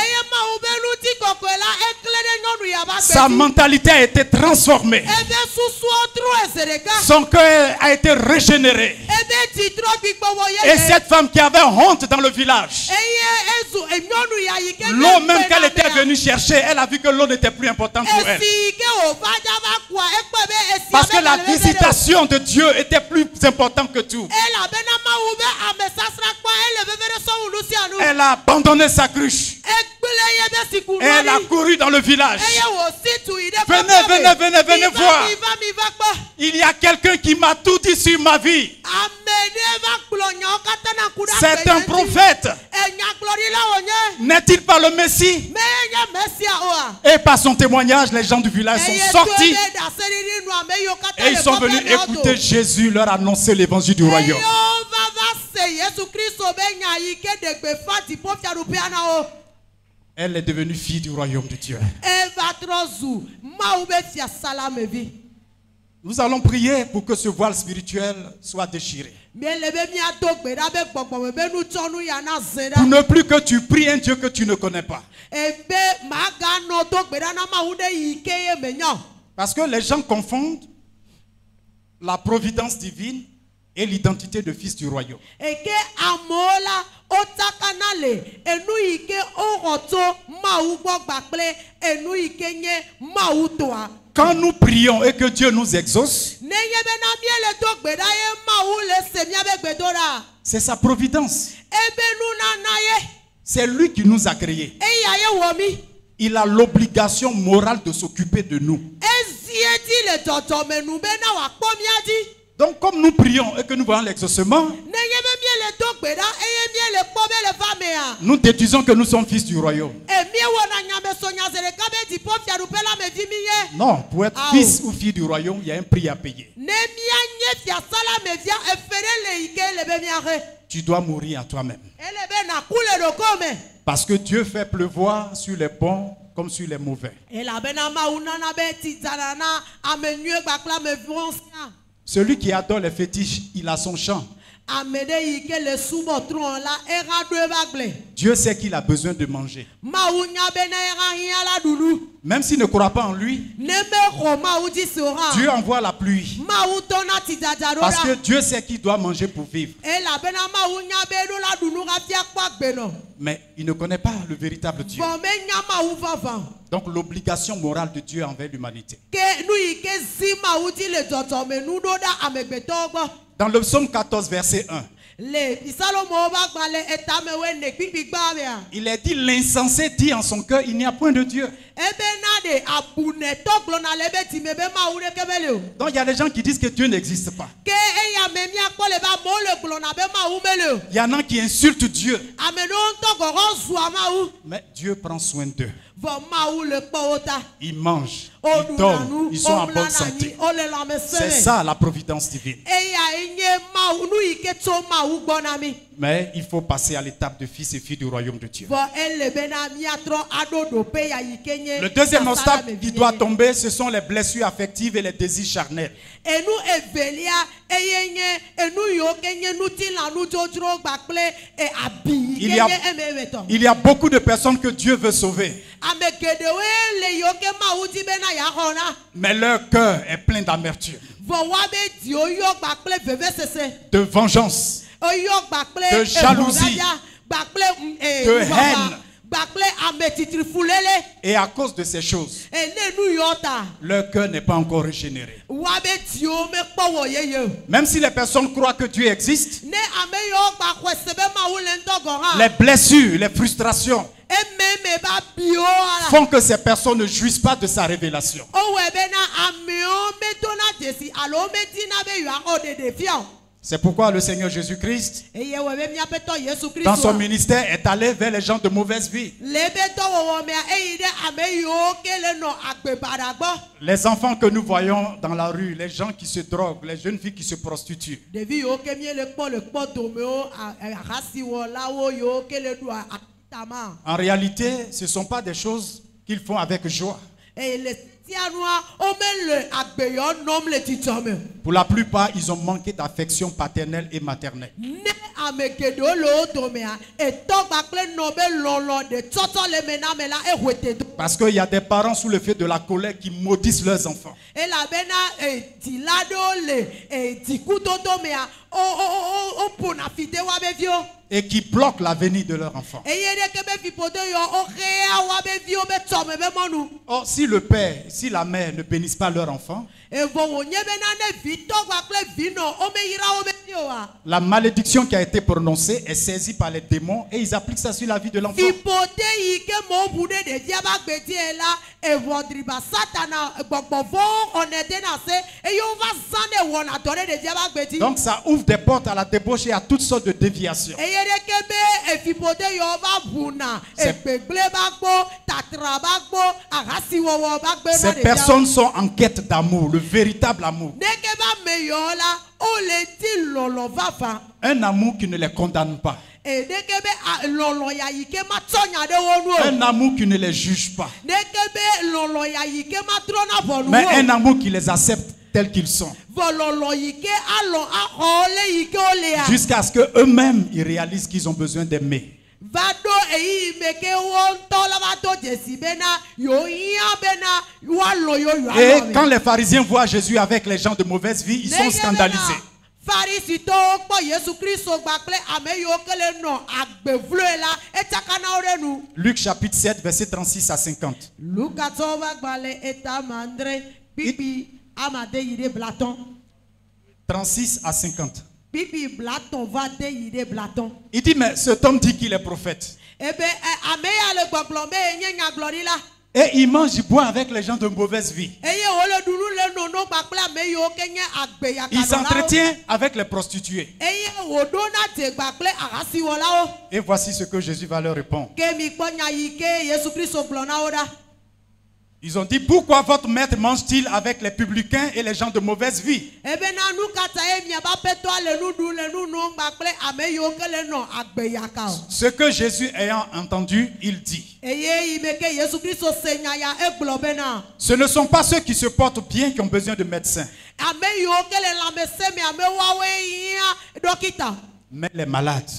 Speaker 1: Sa mentalité a été transformée. Son cœur a été régénéré. Et cette femme qui avait honte dans le village, l'eau même qu'elle était venue chercher, elle a vu que l'eau n'était plus importante pour elle. Parce que la visitation de Dieu était plus importante que tout. Elle a abandonné sa cruche. Et elle a couru dans le village. Venez voir. Il y a quelqu'un qui m'a tout dit sur ma vie. C'est un prophète. N'est-il pas le Messie? Et par son témoignage, les gens du village sont sortis. Et ils sont venus écouter Jésus leur annoncer l'évangile du royaume. Elle est devenue fille du royaume de Dieu. Nous allons prier pour que ce voile spirituel soit déchiré. Pour ne plus que tu pries un Dieu que tu ne connais pas. Parce que les gens confondent la providence divine et l'identité de fils du royaume. Quand nous prions et que Dieu nous exauce, c'est sa providence. C'est lui qui nous a créés. Il a l'obligation morale de s'occuper de nous. Donc comme nous prions et que nous voyons l'exaucement, nous déduisons que nous sommes fils du royaume. Non, pour être fils ou fille du royaume, il y a un prix à payer. Tu dois mourir à toi-même. Parce que Dieu fait pleuvoir sur les bons comme sur les mauvais. Celui qui adore les fétiches, il a son champ. Dieu sait qu'il a besoin de manger. Même s'il ne croit pas en lui, Dieu envoie la pluie. Parce que Dieu sait qu'il doit manger pour vivre. Mais il ne connaît pas le véritable Dieu. Donc l'obligation morale de Dieu envers l'humanité. Dans le psaume 14, verset 1. Il est dit, l'insensé dit en son cœur, il n'y a point de Dieu. Donc il y a des gens qui disent que Dieu n'existe pas. Il y en a qui insultent Dieu. Mais Dieu prend soin d'eux. Ils mangent, ils dorment, ils sont en bonne santé. C'est ça la providence divine. Mais il faut passer à l'étape de fils et filles du royaume de Dieu. Le deuxième obstacle qui doit tomber, ce sont les blessures affectives et les désirs charnels. Il y a beaucoup de personnes que Dieu veut sauver. Mais leur cœur est plein d'amertume, de vengeance, de jalousie, de haine. Et à cause de ces choses, leur cœur n'est pas encore régénéré. Même si les personnes croient que Dieu existe, les blessures, les frustrations font que ces personnes ne jouissent pas de sa révélation. C'est pourquoi le Seigneur Jésus-Christ, dans son ministère, est allé vers les gens de mauvaise vie. Les enfants que nous voyons dans la rue, les gens qui se droguent, les jeunes filles qui se prostituent. En réalité, ce ne sont pas des choses qu'ils font avec joie. Pour la plupart, ils ont manqué d'affection paternelle et maternelle. Parce qu'il y a des parents sous le fait de la colère qui maudissent leurs enfants. Et qui bloquent l'avenir de leur enfant. Or, si le père, si la mère ne bénissent pas leur enfant, la malédiction qui a été prononcée est saisie par les démons et ils appliquent ça sur la vie de l'enfant. Donc ça ouvre des portes à la débauche et à toutes sortes de déviations. Ces personnes sont en quête d'amour, le véritable amour. Un amour qui ne les condamne pas. Un amour qui ne les juge pas. Mais un amour qui les accepte tels qu'ils sont. Jusqu'à ce qu'eux-mêmes ils réalisent qu'ils ont besoin d'aimer. Et quand les pharisiens voient Jésus avec les gens de mauvaise vie, ils sont scandalisés. Luc chapitre 7, verset 36 à 50. 36 à 50. Il dit, mais cet homme dit qu'il est prophète. Et il mange, il boit avec les gens de mauvaise vie. Il s'entretient avec les prostituées. Et voici ce que Jésus va leur répondre. Ils ont dit, pourquoi votre maître mange-t-il avec les publicains et les gens de mauvaise vie? Ce que Jésus ayant entendu, il dit, ce ne sont pas ceux qui se portent bien qui ont besoin de médecins, mais les malades.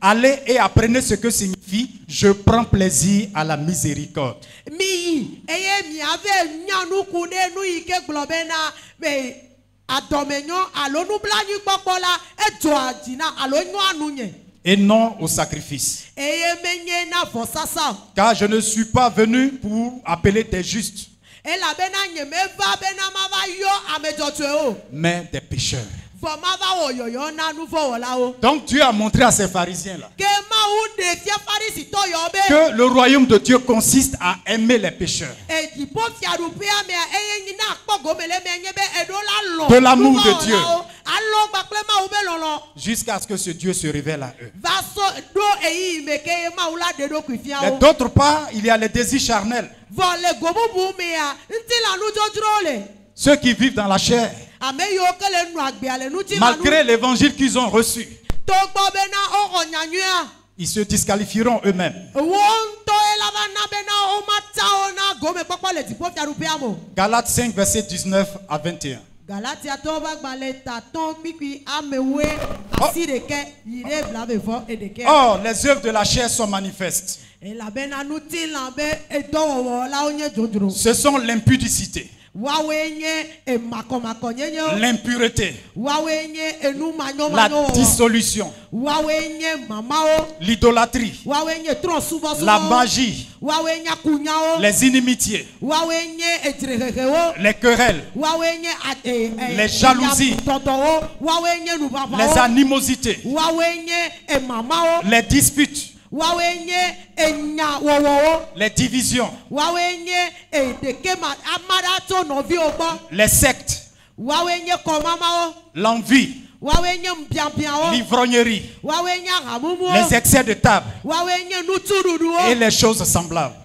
Speaker 1: Allez et apprenez ce que signifie « Je prends plaisir à la miséricorde ». Et non au sacrifice. Car je ne suis pas venu pour appeler des justes, mais des pécheurs. Donc Dieu a montré à ces pharisiens là que le royaume de Dieu consiste à aimer les pécheurs. De l'amour de Dieu. Jusqu'à ce que ce Dieu se révèle à eux. Et d'autre part, il y a les désirs charnels. Ceux qui vivent dans la chair, malgré l'évangile qu'ils ont reçu, ils se disqualifieront eux-mêmes. Galates 5, verset 19 à 21. Or, les œuvres de la chair sont manifestes. Ce sont l'impudicité, l'impureté, la dissolution, l'idolâtrie, la magie, les inimitiés, les querelles, les jalousies, les animosités, les disputes, les divisions, les sectes, l'envie, l'ivrognerie, les excès de table et les choses semblables.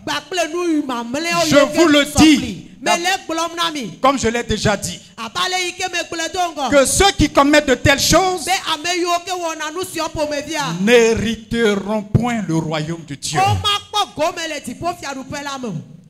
Speaker 1: Je vous le dis, comme je l'ai déjà dit, que ceux qui commettent de telles choses n'hériteront point le royaume de Dieu.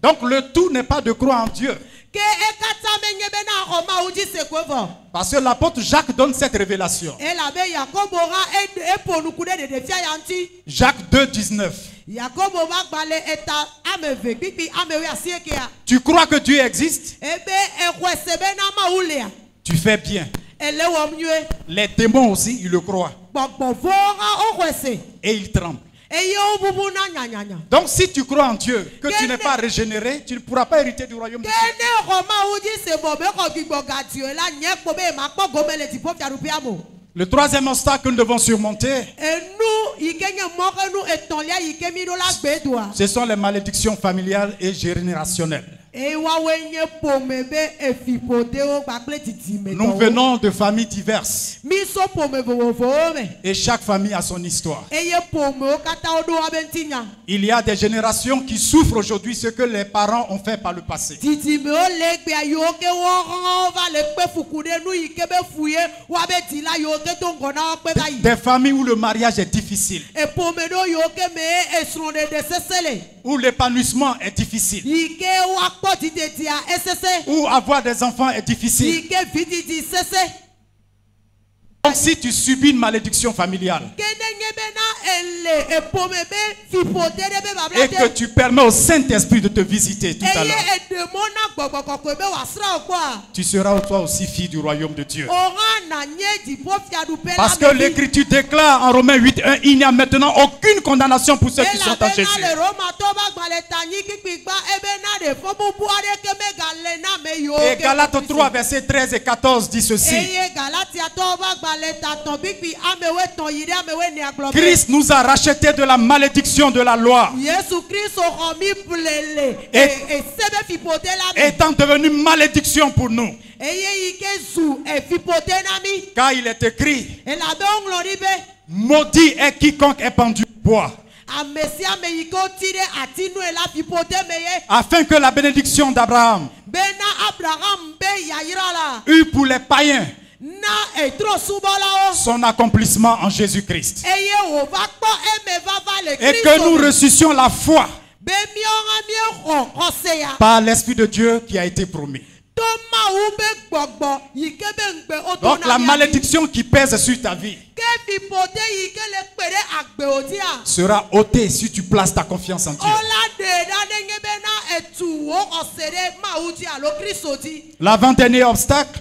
Speaker 1: Donc le tout n'est pas de croire en Dieu.
Speaker 2: ke ekata menye be na roma uji sekwevo
Speaker 1: Parce que l'apôtre Jacques donne cette révélation.
Speaker 2: elabe yakobo ra eponukude de defia yanti
Speaker 1: Jacques 2,19.
Speaker 2: yakobo ba gbale eta ameve pipi amewe asiekea
Speaker 1: Tu crois que Dieu existe?
Speaker 2: ebe ekwesebe na maulea
Speaker 1: Tu fais bien.
Speaker 2: elewo mnyue
Speaker 1: Les démons aussi, ils le croient.
Speaker 2: gbogbo vora okwese
Speaker 1: Et ils tremblent.
Speaker 2: eye obubu na nyanyanya
Speaker 1: Donc si tu crois en Dieu, que tu n'es pas régénéré, tu ne pourras pas hériter du royaume de Dieu.
Speaker 2: kene roma uji sebo be ko gbigbo gatio la nyekpo be ma kpo gomele ti po fiarupiamo.
Speaker 1: Le troisième obstacle que nous devons surmonter,
Speaker 2: Enu ikenye mokenu etonlia ikemi do la gbedwa
Speaker 1: ce sont les malédictions familiales et générationnelles.
Speaker 2: ewa wenye pomebe efipode o gbakple titi me
Speaker 1: Nous venons de familles diverses
Speaker 2: miso pome vovome
Speaker 1: et chaque famille a son histoire.
Speaker 2: eye pome o kata odo abentinya
Speaker 1: Il y a des générations qui souffrent aujourd'hui ce que les parents ont fait par le passé.
Speaker 2: titi me o legbe ayo ke wo va le pe fukude nu ikebe fuye wa beti la yo ke to ngona o pe bayi
Speaker 1: Des familles où le mariage est difficile,
Speaker 2: e pome do yo ke me esronde de sesele
Speaker 1: où l'épanouissement est difficile,
Speaker 2: ike wa kpo titetia esese
Speaker 1: où avoir des enfants est difficile.
Speaker 2: ike vididi sese.
Speaker 1: Donc si tu subis une malédiction familiale et que tu permets au Saint-Esprit de te visiter tout à l'heure, tu seras toi aussi fille du royaume de Dieu. Parce que l'Écriture déclare en Romains 8:1, il n'y a maintenant aucune condamnation pour ceux qui sont en Jésus. Et Galates 3, versets 13 et 14 dit ceci. Christ nous a rachetés de la malédiction de la loi, étant devenu malédiction pour nous. Car il est écrit, maudit est quiconque est pendu au bois, afin que la bénédiction d'Abraham eût pour les païens son accomplissement en Jésus-Christ, et que nous ressuscions la foi par l'Esprit de Dieu qui a été promis. Donc la malédiction qui pèse sur ta vie sera ôtée si tu places ta confiance en Dieu. L'avant-dernier obstacle,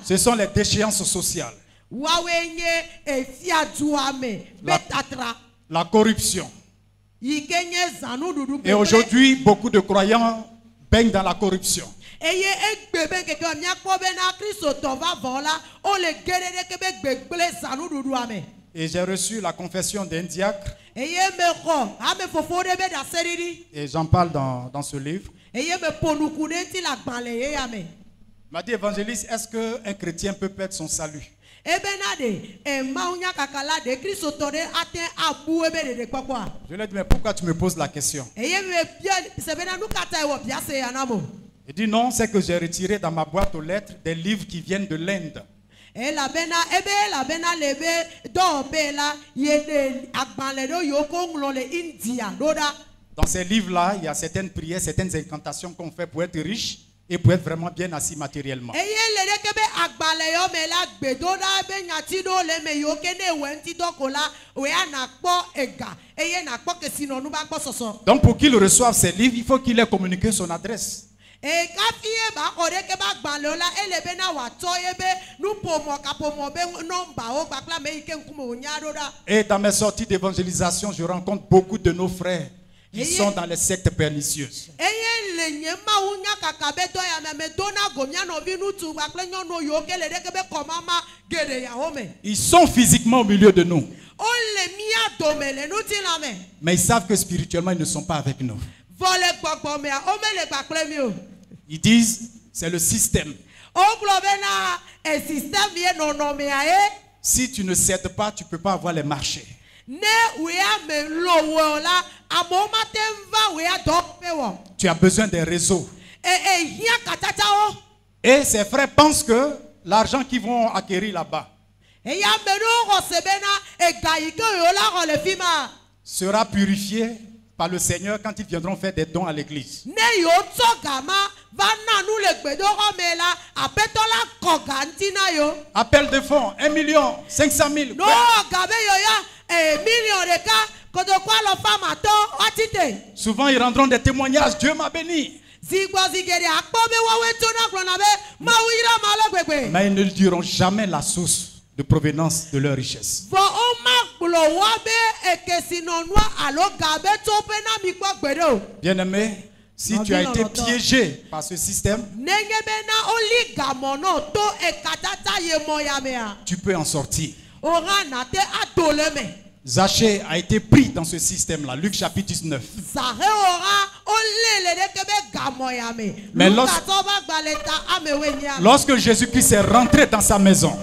Speaker 1: ce sont les déchéances sociales, la corruption. Et aujourd'hui, beaucoup de croyants baignent dans la corruption. Et j'ai reçu la confession d'un diacre, et j'en parle dans ce livre. Il m'a dit, évangéliste, est-ce qu'un chrétien peut perdre son salut? Je lui ai dit, mais pourquoi tu me poses la question? Il dit, non, c'est que j'ai retiré dans ma boîte aux lettres des livres qui viennent de l'Inde. Dans ces livres-là, il y a certaines prières, certaines incantations qu'on fait pour être riche et pour être vraiment bien assis matériellement. Donc pour qu'il reçoive ces livres, il faut qu'il ait communiqué son adresse. Et dans mes sorties d'évangélisation, je rencontre beaucoup de nos frères qui sont dans les sectes pernicieuses. Ils sont physiquement au milieu de nous, mais ils savent que spirituellement ils ne sont pas avec nous. Ils disent c'est le système. Si tu ne cèdes pas, tu ne peux pas avoir les marchés. Tu as besoin des réseaux. Et ces frères pensent que l'argent qu'ils vont acquérir là-bas sera purifié par le Seigneur quand ils viendront faire des dons à l'église.
Speaker 2: Ne yo tso gama va na nu le gbedoro me la apeto la koganti na yo.
Speaker 1: Appel de fonds, 1 million, 500 000.
Speaker 2: No gabe yo ya million de ka kodo kwa lo fama to atite.
Speaker 1: Souvent ils rendront des témoignages. Dieu m'a béni.
Speaker 2: Zigbo zigeri akpobe wawe to na gronabe ma wira ma lo gbegbe.
Speaker 1: Mais ils ne diront jamais la source de provenance de leur richesse.
Speaker 2: Vo o ma gbulo wabe ekesinonwa alo gabe to pe na mi gbo gbedo.
Speaker 1: Bien-aimé, si tu as été piégé par ce système, tu peux en sortir. Zachée a été pris dans ce système-là. Luc chapitre 19. Mais lorsque Jésus-Christ est rentré dans sa maison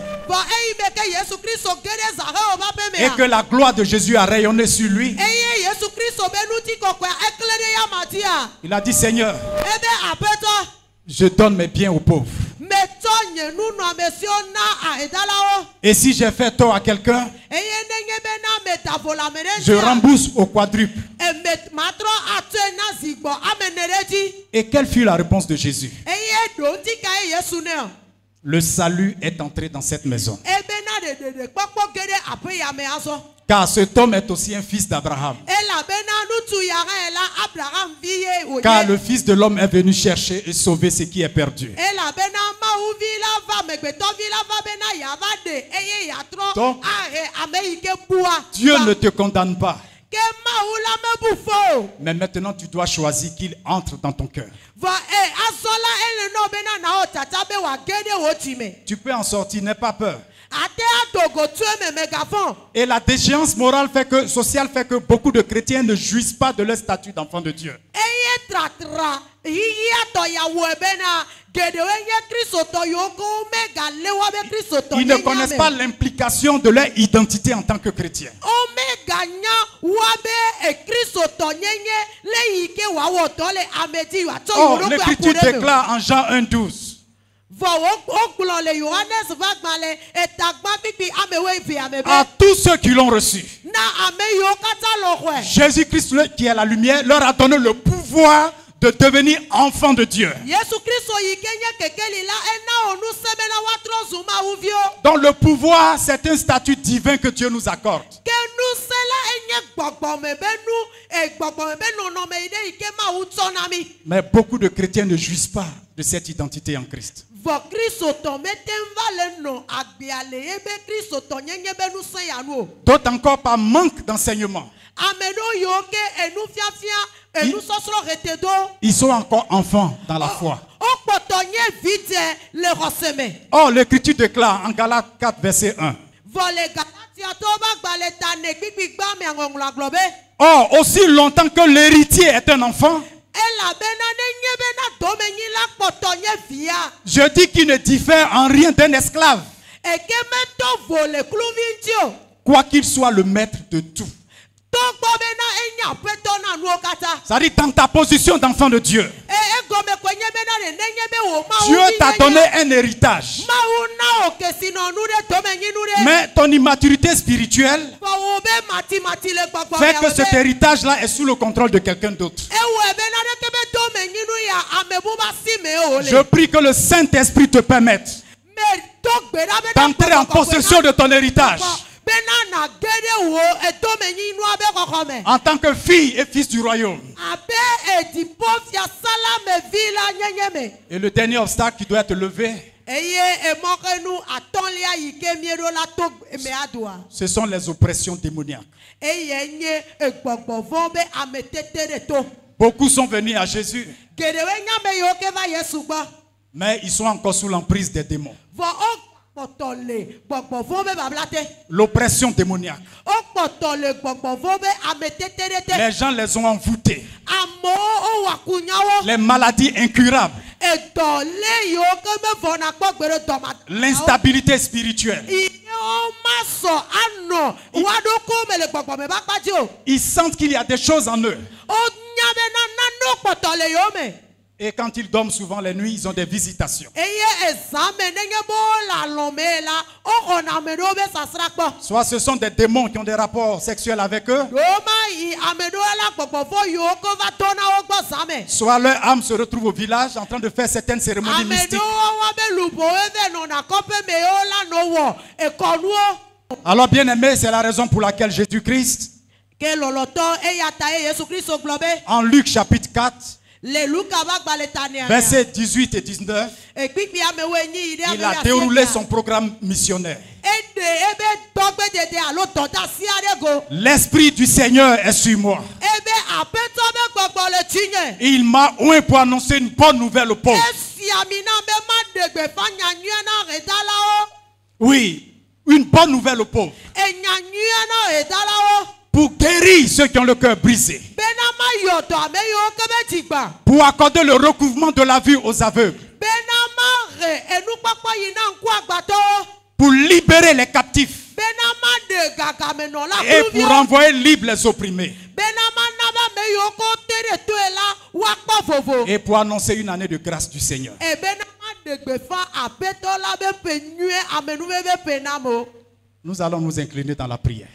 Speaker 1: et que la gloire de Jésus a rayonné sur lui, il a dit: Seigneur, je donne mes biens aux pauvres. Et si j'ai fait tort à quelqu'un, je rembourse au quadruple. Et quelle fut la réponse de Jésus? Le salut est entré dans cette maison. Car cet homme est aussi un fils d'Abraham. Car le Fils de l'homme est venu chercher et sauver ce qui est perdu. Donc, Dieu ne te condamne pas. Mais maintenant, tu dois choisir qu'il entre dans ton cœur. Tu peux en sortir, n'aie pas peur. Et la déchéance morale sociale fait que beaucoup de chrétiens ne jouissent pas de leur statut d'enfant de Dieu. Ils ne connaissent pas l'implication de leur identité en tant que chrétien. Oh, l'Écriture déclare en Jean 1:12. À tous ceux qui l'ont reçu, Jésus-Christ, qui est la lumière, leur a donné le pouvoir de devenir enfants de Dieu. Donc le pouvoir, c'est un statut divin que Dieu nous accorde. Mais beaucoup de chrétiens ne jouissent pas de cette identité en Christ. D'autres encore par manque d'enseignement. Ils sont encore enfants dans la foi. Oh, l'Écriture déclare en Galates 4, verset 1. Oh, aussi longtemps que l'héritier est un enfant, je dis qu'il ne diffère en rien d'un esclave, quoi qu'il soit le maître de tout. Ça dit, dans ta position d'enfant de Dieu, Dieu t'a donné un héritage. Mais ton immaturité spirituelle fait que cet héritage-là est sous le contrôle de quelqu'un d'autre. Je prie que le Saint-Esprit te permette d'entrer en possession de ton héritage. En tant que fille et fils du royaume. Et le dernier obstacle qui doit être levé, ce sont les oppressions démoniaques. Beaucoup sont venus à Jésus, mais ils sont encore sous l'emprise des démons. L'oppression démoniaque. Les gens les ont envoûtés. Les maladies incurables. L'instabilité spirituelle. Ils sentent qu'il y a des choses en eux. Et quand ils dorment souvent les nuits, ils ont des visitations. Soit ce sont des démons qui ont des rapports sexuels avec eux. Soit leur âme se retrouve au village en train de faire certaines cérémonies mystiques. Alors bien aimé, c'est la raison pour laquelle Jésus-Christ, en Luc chapitre 4, versets 18 et 19, il a déroulé son programme missionnaire. L'Esprit du Seigneur est sur moi. Il m'a oint pour annoncer une bonne nouvelle aux pauvres. Oui, une bonne nouvelle aux pauvres. Pour guérir ceux qui ont le cœur brisé. Pour accorder le recouvrement de la vue aux aveugles. Pour libérer les captifs. Et pour renvoyer libres les opprimés. Et pour annoncer une année de grâce du Seigneur. Nous allons nous incliner dans la prière.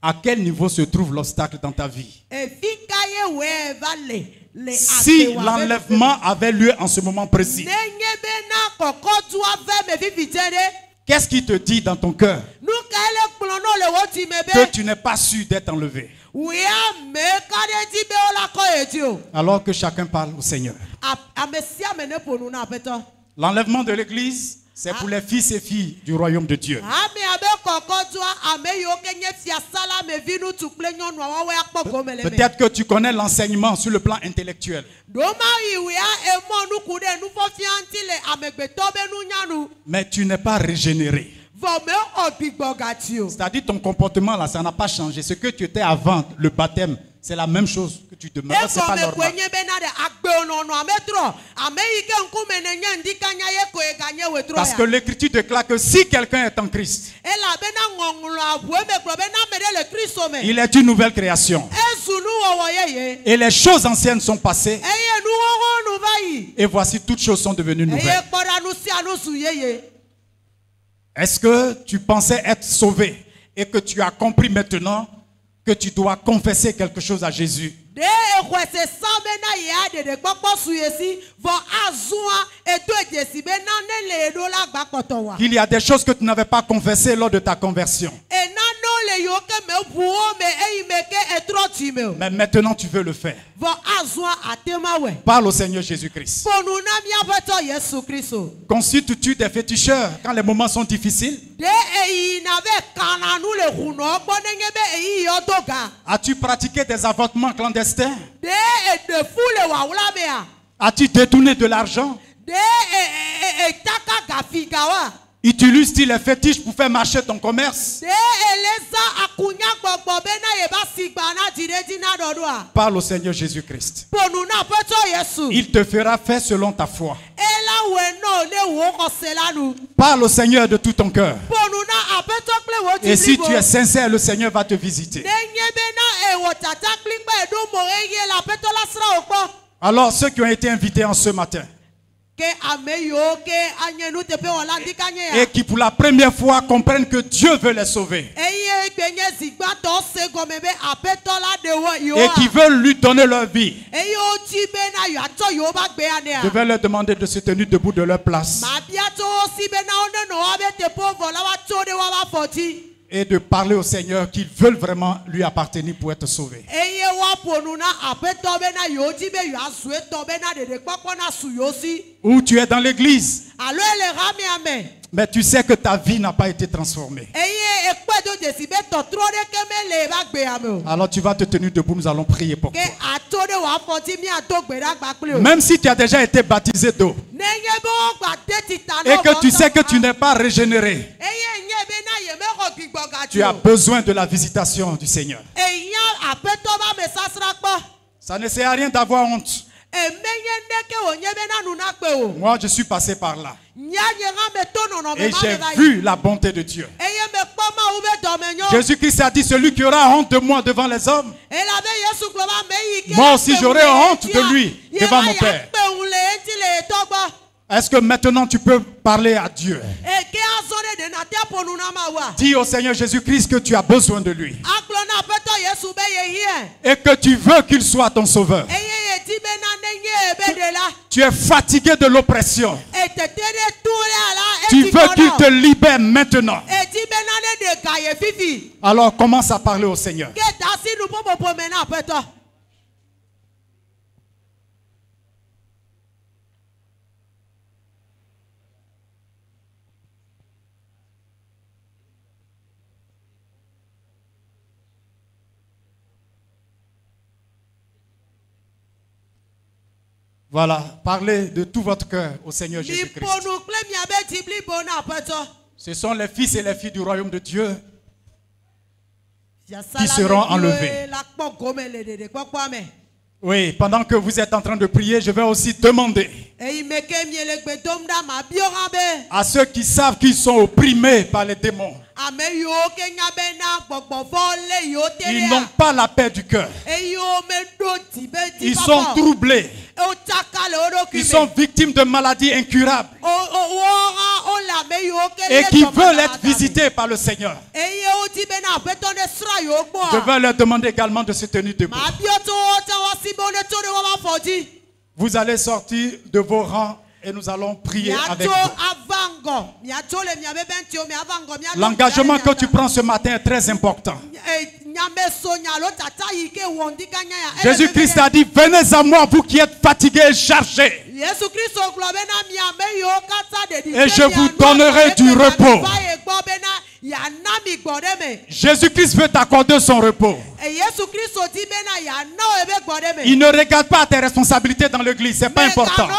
Speaker 1: À quel niveau se trouve l'obstacle dans ta vie? Si l'enlèvement avait lieu en ce moment précis, qu'est-ce qui te dit dans ton cœur que tu n'es pas sûr d'être enlevé? Alors que chacun parle au Seigneur. L'enlèvement de l'église, c'est pour les fils et filles du royaume de Dieu. Peut-être que tu connais l'enseignement sur le plan intellectuel. Mais tu n'es pas régénéré. C'est-à-dire ton comportement là, ça n'a pas changé. Ce que tu étais avant le baptême, c'est la même chose que tu demeures. C'est pas normal. Parce que l'Écriture déclare que si quelqu'un est en Christ, il est une nouvelle création. Et les choses anciennes sont passées. Et voici, toutes choses sont devenues nouvelles. Est-ce que tu pensais être sauvé et que tu as compris maintenant que tu dois confesser quelque chose à Jésus? Qu'il y a des choses que tu n'avais pas confessées lors de ta conversion. Mais maintenant tu veux le faire. Parle au Seigneur Jésus-Christ. Constitues-tu des féticheurs quand les moments sont difficiles? As-tu pratiqué des avortements clandestins? As-tu détourné de l'argent? Utilises-tu les fétiches pour faire marcher ton commerce? Parle au Seigneur Jésus-Christ. Il te fera faire selon ta foi. Parle au Seigneur de tout ton cœur. Et si tu es sincère, le Seigneur va te visiter. Alors ceux qui ont été invités en ce matin et qui pour la première fois comprennent que Dieu veut les sauver et qui veulent lui donner leur vie, je vais leur demander de se tenir debout de leur place et de parler au Seigneur qu'ils veulent vraiment lui appartenir pour être sauvés. Ou tu es dans l'église, mais tu sais que ta vie n'a pas été transformée. Alors tu vas te tenir debout, nous allons prier pour toi. Même si tu as déjà été baptisé d'eau et que tu sais que tu n'es pas régénéré, tu as besoin de la visitation du Seigneur. Ça ne sert à rien d'avoir honte. Moi, je suis passé par là. Et j'ai vu la bonté de Dieu. Jésus-Christ a dit, celui qui aura honte de moi devant les hommes, moi aussi j'aurai honte de lui devant mon Père. Est-ce que maintenant tu peux parler à Dieu? Dis au Seigneur Jésus-Christ que tu as besoin de lui. Et que tu veux qu'il soit ton sauveur. Tu es fatigué de l'oppression. Tu veux qu'il te libère maintenant. Alors commence à parler au Seigneur. Voilà, parlez de tout votre cœur au Seigneur Jésus-Christ. Ce sont les fils et les filles du royaume de Dieu qui seront enlevés. Oui, pendant que vous êtes en train de prier, je vais aussi demander à ceux qui savent qu'ils sont opprimés par les démons. Ils n'ont pas la paix du cœur. Ils sont troublés. Ils sont victimes de maladies incurables et qui veulent être visités par le Seigneur. Je vais leur demander également de se tenir debout. Vous allez sortir de vos rangs et nous allons prier avec vous. L'engagement que tu prends ce matin est très important. Jésus-Christ a dit, venez à moi, vous qui êtes fatigués et chargés, et je vous donnerai du repos. Jésus-Christ veut t'accorder son repos. Il ne regarde pas tes responsabilités dans l'église, c'est pas important.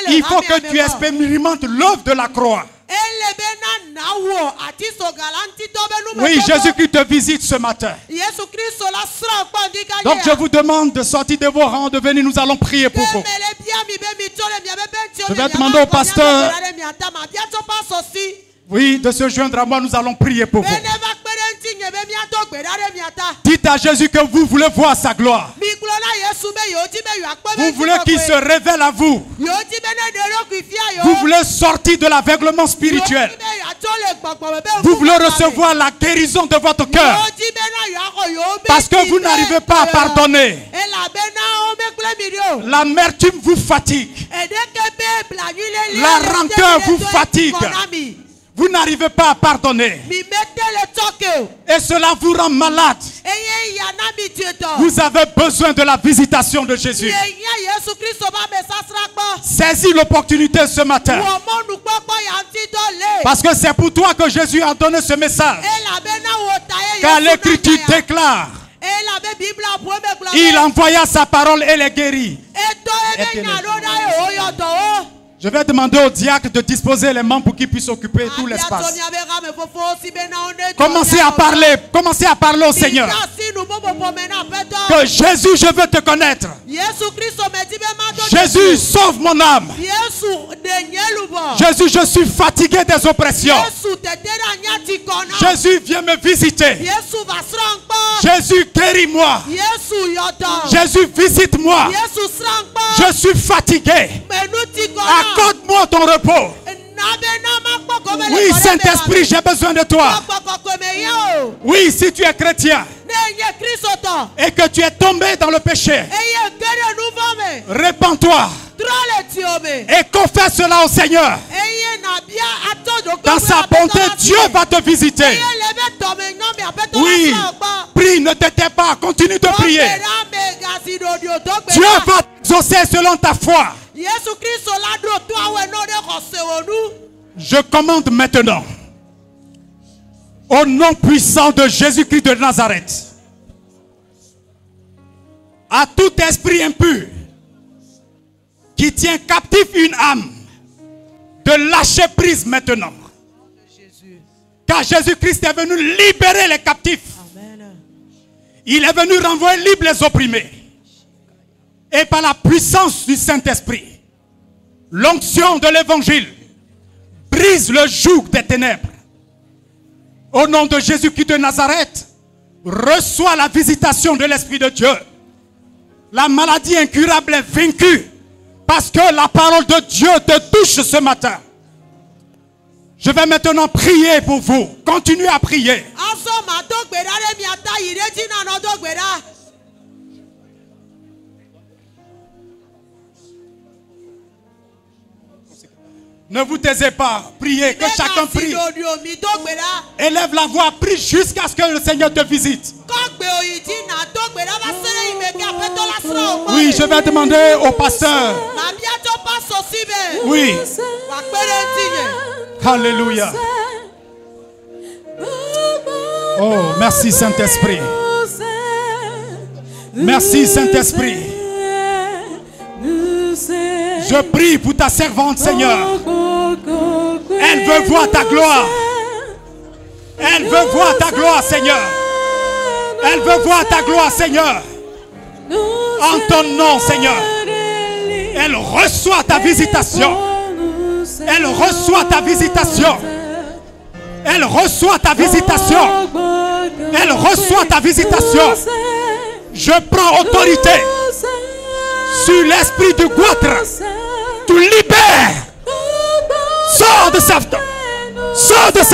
Speaker 1: Il faut que tu expérimentes l'œuvre de la croix. Oui, Jésus-Christ te visite ce matin. Donc je vous demande de sortir de vos rangs, de venir, nous allons prier pour vous. Je vais demander au pasteur, oui, de se joindre à moi, nous allons prier pour vous. Dites à Jésus que vous voulez voir sa gloire. Vous voulez qu'il se révèle à vous. Vous voulez sortir de l'aveuglement spirituel. Vous voulez recevoir la guérison de votre cœur. Parce que vous n'arrivez pas à pardonner. L'amertume vous fatigue. La rancœur vous fatigue. Vous n'arrivez pas à pardonner. Et cela vous rend malade. Vous avez besoin de la visitation de Jésus. Saisis l'opportunité ce matin. Parce que c'est pour toi que Jésus a donné ce message. Car l'Écriture déclare, il envoya sa parole et les guérit. Je vais demander au diacre de disposer les membres pour qu'ils puissent occuper tout l'espace. Commencez à parler au Seigneur. Que Jésus, je veux te connaître. Jésus, sauve mon âme. Jésus, je suis fatigué des oppressions. Jésus, viens me visiter. Jésus, guéris-moi. Jésus, visite-moi. Je suis fatigué. Accorde-moi ton repos. Oui, Saint-Esprit, j'ai besoin de toi. Oui, si tu es chrétien et que tu es tombé dans le péché, répands-toi et confesse cela au Seigneur. Dans sa bonté, Dieu va te visiter. Oui, prie, ne t'étais pas, continue de prier. Dieu va t'exaucer selon ta foi. Je commande maintenant, au nom puissant de Jésus-Christ de Nazareth, à tout esprit impur qui tient captif une âme, de lâcher prise maintenant. Car Jésus-Christ est venu libérer les captifs. Il est venu renvoyer libres les opprimés. et par la puissance du Saint-Esprit, l'onction de l'évangile brise le joug des ténèbres. Au nom de Jésus-Christ de Nazareth, reçois la visitation de l'Esprit de Dieu. La maladie incurable est vaincue parce que la parole de Dieu te touche ce matin. Je vais maintenant prier pour vous. Continuez à prier. Ne vous taisez pas, priez, que chacun prie. Élève la voix, prie jusqu'à ce que le Seigneur te visite. Oui, je vais demander au pasteur. Oui. Alléluia. Oh, merci Saint-Esprit. Merci Saint-Esprit. Je prie pour ta servante, Seigneur. Elle veut voir ta gloire. Elle veut voir ta gloire, Seigneur. Elle veut voir ta gloire, Seigneur. En ton nom, Seigneur. Elle reçoit ta visitation. Elle reçoit ta visitation. Elle reçoit ta visitation. Elle reçoit ta visitation. Je prends autorité sur l'esprit du goitre. Tu libères. Sors de sa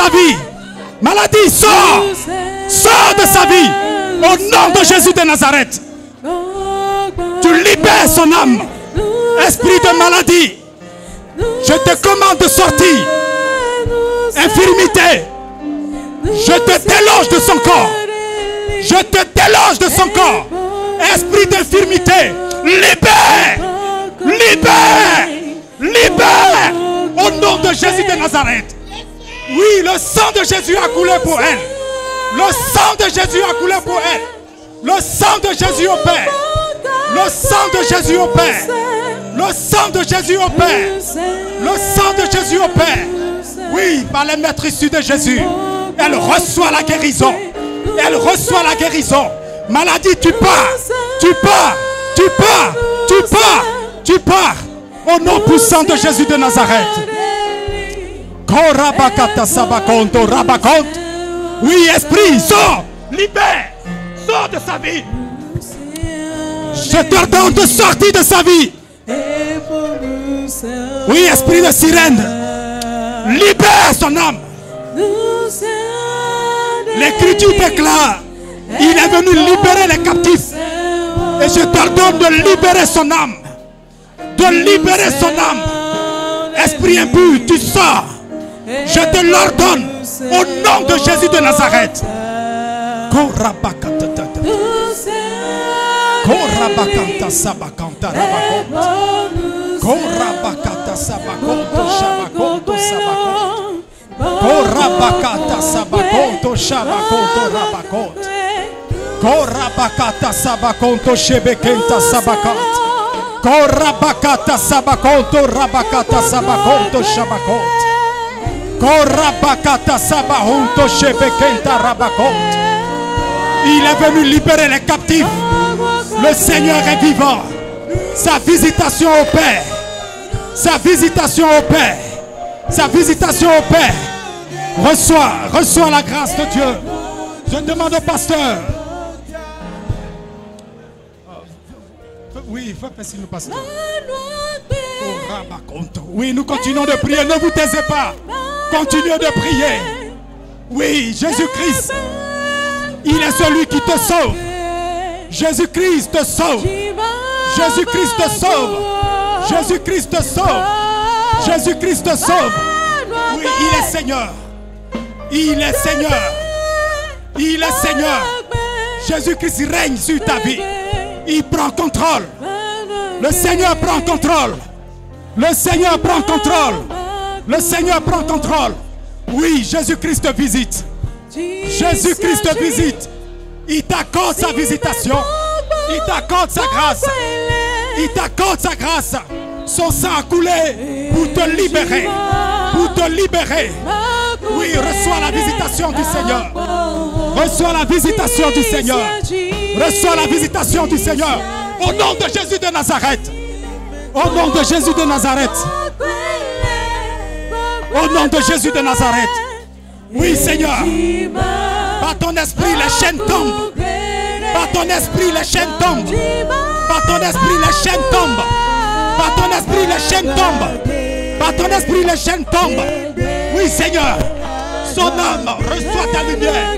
Speaker 1: vie. Maladie, sors. Sors de sa vie. Au nom de Jésus de Nazareth. Tu libères son âme. Esprit de maladie. Je te commande de sortir. Infirmité. Je te déloge de son corps. Je te déloge de son corps. Esprit d'infirmité. Libère. Libère. Libère. Au nom de Jésus de Nazareth. Oui, le sang de Jésus a coulé pour elle. Le sang de Jésus a coulé pour elle. Le sang de Jésus opère. Le sang de Jésus opère. Le sang de Jésus opère. Le sang de Jésus opère. Oui, par les maîtres issus de Jésus. Elle reçoit la guérison. Elle reçoit la guérison. Maladie, tu pars. Tu pars. Tu pars. Tu pars. Tu pars. Au nom puissant de Jésus de Nazareth. Oui, esprit, sors. Libère. Sors de sa vie. Je t'ordonne de sortir de sa vie. Oui, esprit de sirène. Libère son âme. L'Écriture déclare. Il est venu libérer les captifs. Et je t'ordonne de libérer son âme. De libérer son âme. Esprit impur, tu sors. Je te l'ordonne. Au nom de Jésus de Nazareth. Korabakanta sabakanta rabakota. Korabakata sabakonto shabakonto sabakonto. Korabakata sabakonto shabakonto rabakota. Korabakata sabakonto shebekenta sabakanta. Korabakata sabakonto rabakata sabakonto shabakota. Korabakata sabahonto shebekenta rabakota. Il est venu libérer les captifs. Le Seigneur est vivant. Sa visitation opère. Sa visitation opère. Sa visitation opère. Reçois la grâce de Dieu. Je demande au pasteur. Oui, fais passer le pasteur. Oui, nous continuons de prier. Ne vous taisez pas. Continuez de prier. Oui, Jésus-Christ. Il est celui qui te sauve. Jésus-Christ te sauve. Jésus-Christ te sauve. Jésus-Christ te sauve. Jésus-Christ te sauve. Oui, il est Seigneur. Il est Seigneur. Il est Seigneur. Jésus-Christ règne sur ta vie. Il prend contrôle. Le Seigneur prend contrôle. Le Seigneur prend contrôle. Le Seigneur prend contrôle. Oui, Jésus-Christ te visite. Jésus-Christ te visite. Il t'accorde sa visitation. Il t'accorde sa grâce. Il t'accorde sa grâce. Son sang a coulé pour te libérer. Pour te libérer. Oui, reçois la visitation du Seigneur. Reçois la visitation du Seigneur. Reçois la visitation du Seigneur. Au nom de Jésus de Nazareth. Au nom de Jésus de Nazareth. Au nom de Jésus de Nazareth. Oui, Seigneur. Par ton esprit, les chaînes tombent. Par ton esprit, les chaînes tombent. Par ton esprit, les chaînes tombent. Par ton esprit, les chaînes tombent. Par ton esprit, les chaînes tombent. Oui, Seigneur. Son âme reçoit ta lumière.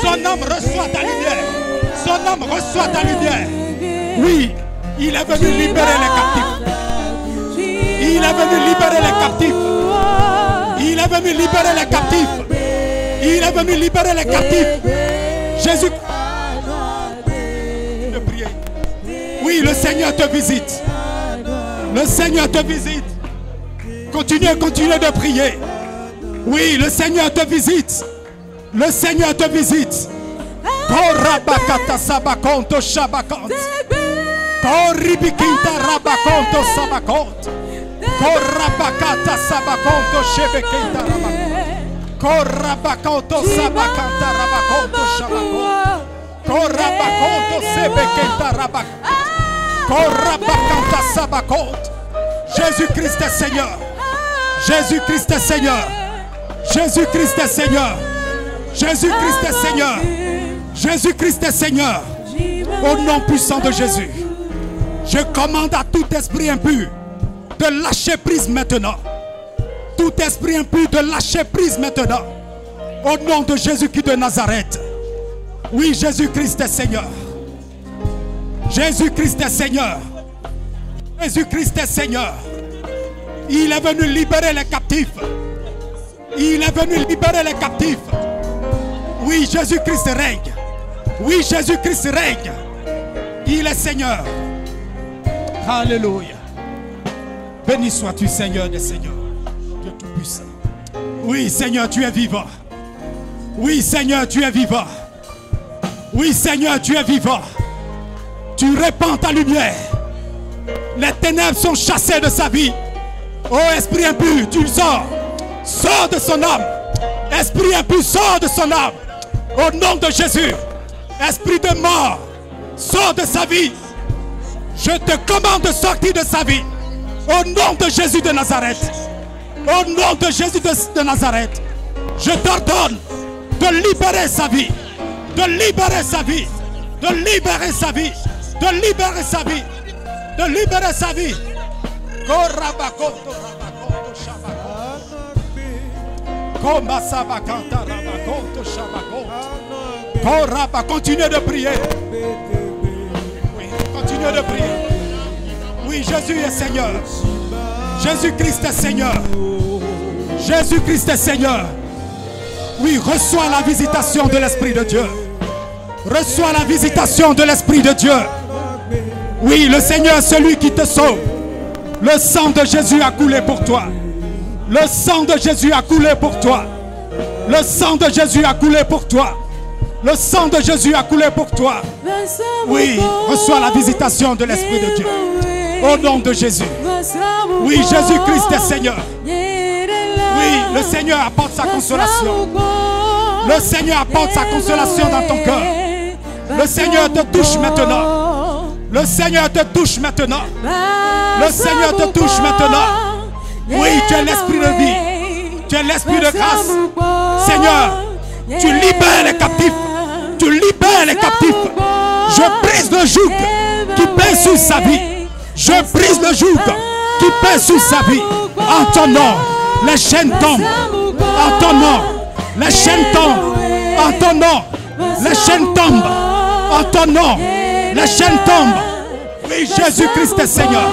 Speaker 1: Son âme reçoit ta lumière. Son âme reçoit ta lumière. Oui, il est venu libérer les captifs. Il est venu libérer les captifs. Il est venu libérer les captifs. Il est venu libérer les captifs. Jésus. De prier. Oui, le Seigneur te visite. Le Seigneur te visite. Continuez de prier. Oui, le Seigneur te visite. Le Seigneur te visite. Korabakata sabakonto shabakant. Koribikinta rabakonto sabakont. Korabakata sabakonto shebekinta rabakont. Korabakonto sabakanta rabakonto shabakont. Korabakonto sebekinta rabakont. Korabakanta sabakont. Jésus-Christ est Seigneur. Jésus-Christ est Seigneur. Jésus-Christ est Seigneur. Jésus-Christ est Seigneur. Jésus-Christ est Seigneur. Au nom puissant de Jésus, je commande à tout esprit impur de lâcher prise maintenant. Tout esprit impur de lâcher prise maintenant. Au nom de Jésus-Christ de Nazareth. Oui, Jésus-Christ est Seigneur. Jésus-Christ est Seigneur. Jésus-Christ est Seigneur. Il est venu libérer les captifs. Il est venu libérer les captifs. Oui, Jésus-Christ règne. Oui, Jésus-Christ règne. Il est Seigneur. Alléluia. Béni sois-tu, Seigneur des Seigneurs. Dieu Tout-Puissant. Oui, Seigneur, tu es vivant. Oui, Seigneur, tu es vivant. Oui, Seigneur, tu es vivant. Tu répands ta lumière. Les ténèbres sont chassées de sa vie. Oh, esprit impur, tu sors. Sors de son âme. Esprit impur, sors de son âme. Au nom de Jésus. Esprit de mort, sors de sa vie. Je te commande de sortir de sa vie. Au nom de Jésus de Nazareth. Au nom de Jésus de Nazareth. Je t'ordonne de libérer sa vie. De libérer sa vie. De libérer sa vie. De libérer sa vie. De libérer sa vie. Continuez de prier. Oui, continuez de prier. Oui, Jésus est Seigneur. Jésus-Christ est Seigneur. Jésus-Christ est Seigneur. Oui, reçois la visitation de l'Esprit de Dieu. Reçois la visitation de l'Esprit de Dieu. Oui, le Seigneur est celui qui te sauve. Le sang de Jésus a coulé pour toi. Le sang de Jésus a coulé pour toi. Le sang de Jésus a coulé pour toi. Le sang de Jésus a coulé pour toi. Oui, reçois la visitation de l'Esprit de Dieu. Au nom de Jésus. Oui, Jésus-Christ est Seigneur. Oui, le Seigneur apporte sa consolation. Le Seigneur apporte sa consolation dans ton cœur. Le Seigneur te touche maintenant. Le Seigneur te touche maintenant. Le Seigneur te touche maintenant. Oui, tu es l'esprit de vie. Tu es l'esprit de grâce. Seigneur, tu libères les captifs. Tu libères les captifs. Je brise le joug qui pèse sur sa vie. Je brise le joug qui pèse sur sa vie. En ton nom, les chaînes tombent. En ton nom, les chaînes tombent. En ton nom, les chaînes tombent. En ton nom, les chaînes tombent. Oui, Jésus-Christ est Seigneur.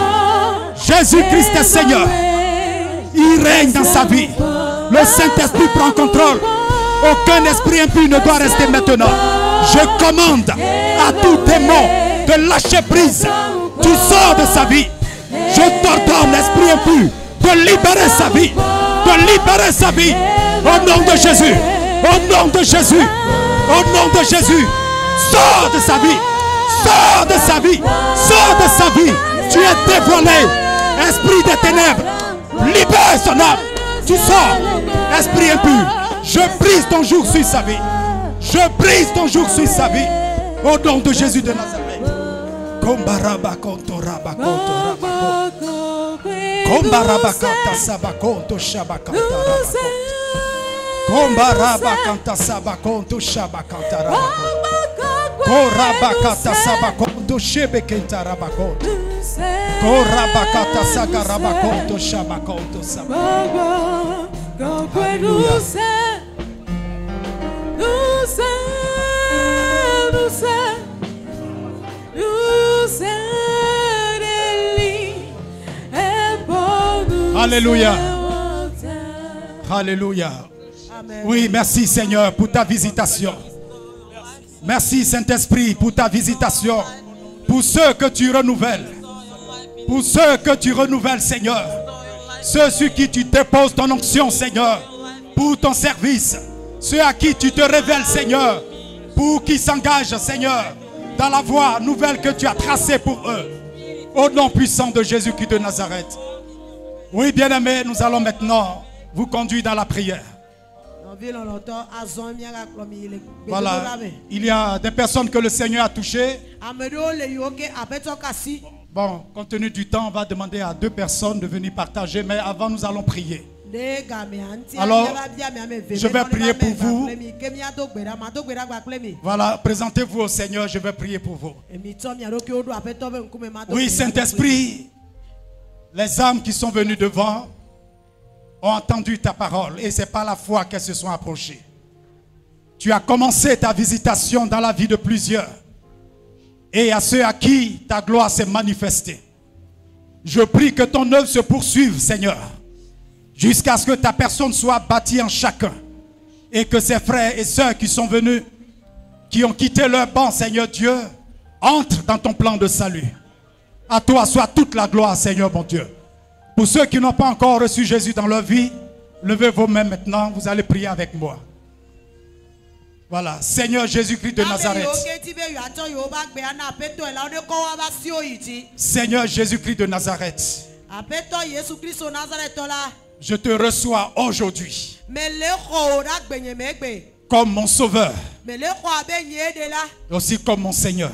Speaker 1: Jésus-Christ est Seigneur. Il règne dans sa vie. Le Saint-Esprit prend contrôle. Aucun esprit impur ne doit rester maintenant. Je commande à tout démon de lâcher prise. Tu sors de sa vie. Je t'ordonne, l'esprit impur, de libérer sa vie. De libérer sa vie. Au nom de Jésus. Au nom de Jésus. Au nom de Jésus. Sors de sa vie. Sors de sa vie. Sors de sa vie. Tu es dévoilé. Esprit des ténèbres. Libère son âme. Tu sors. Esprit impur. Je brise ton joug sur sa vie. Je brise ton joug sur sa vie. Au nom de Jésus de Nazareth.
Speaker 3: Kombaraba konto raba konto raba konto. Kombaraba kanta saba konto shaba kanta raba konto. Kombaraba kanta saba konto shaba kanta raba konto. Koraba kanta saba konto shebe kenta raba konto. Koraba kanta saka raba konto shaba konto saba. Hallelujah. Alléluia. Alléluia.
Speaker 2: Amen.
Speaker 3: Oui, merci Seigneur pour ta visitation. Merci Saint-Esprit pour ta visitation. Pour ceux que tu renouvelles. Pour ceux que tu renouvelles, Seigneur. Ceux sur qui tu déposes ton onction, Seigneur. Pour ton service. Ceux à qui tu te révèles, Seigneur. Pour qu'ils s'engagent, Seigneur, dans la voie nouvelle que tu as tracée pour eux. Au nom puissant de Jésus-Christ de Nazareth. Oui, bien-aimés, nous allons maintenant vous conduire dans la prière. Voilà, il y a des personnes que le Seigneur a touchées. Bon, compte tenu du temps, on va demander à 2 personnes de venir partager, mais avant nous allons prier. Alors, je vais prier pour vous. Voilà, présentez-vous au Seigneur, je vais prier pour vous. Oui, Saint-Esprit, les âmes qui sont venues devant ont entendu ta parole et c'est par la foi qu'elles se sont approchées. Tu as commencé ta visitation dans la vie de plusieurs et à ceux à qui ta gloire s'est manifestée. Je prie que ton œuvre se poursuive, Seigneur, jusqu'à ce que ta personne soit bâtie en chacun et que ces frères et sœurs qui sont venus, qui ont quitté leur banc, Seigneur Dieu, entrent dans ton plan de salut. À toi soit toute la gloire, Seigneur mon Dieu. Pour ceux qui n'ont pas encore reçu Jésus dans leur vie, levez vos mains maintenant, vous allez prier avec moi. Voilà, Seigneur Jésus-Christ de Nazareth. Seigneur Jésus-Christ de Nazareth. Je te reçois aujourd'hui comme mon sauveur, aussi comme mon Seigneur.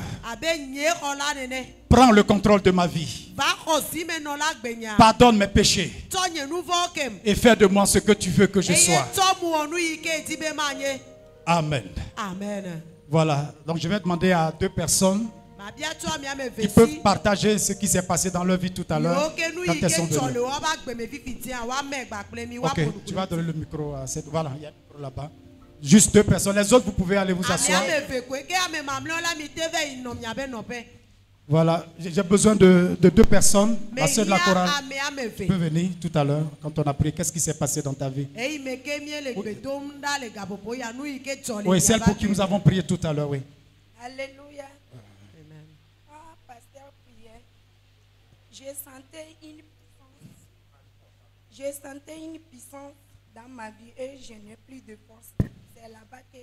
Speaker 3: Prends le contrôle de ma vie. Pardonne mes péchés et fais de moi ce que tu veux que je sois. Amen.
Speaker 2: Amen.
Speaker 3: Voilà, donc je vais demander à 2 personnes qui peuvent partager ce qui s'est passé dans leur vie tout à l'heure quand elles sont venues. Ok, tu vas donner le micro à cette... Voilà, il y a le micro là-bas. Juste 2 personnes. Les autres, vous pouvez aller vous asseoir. Voilà, j'ai besoin de 2 personnes. La sœur de la chorale peut venir tout à l'heure quand on a prié. Qu'est-ce qui s'est passé dans ta vie? Oui, celle pour qui nous avons prié tout à l'heure, oui.
Speaker 4: Alléluia. Amen. Ah, pasteur priait. J'ai senti une puissance dans ma vie et je n'ai plus de force. C'est là-bas que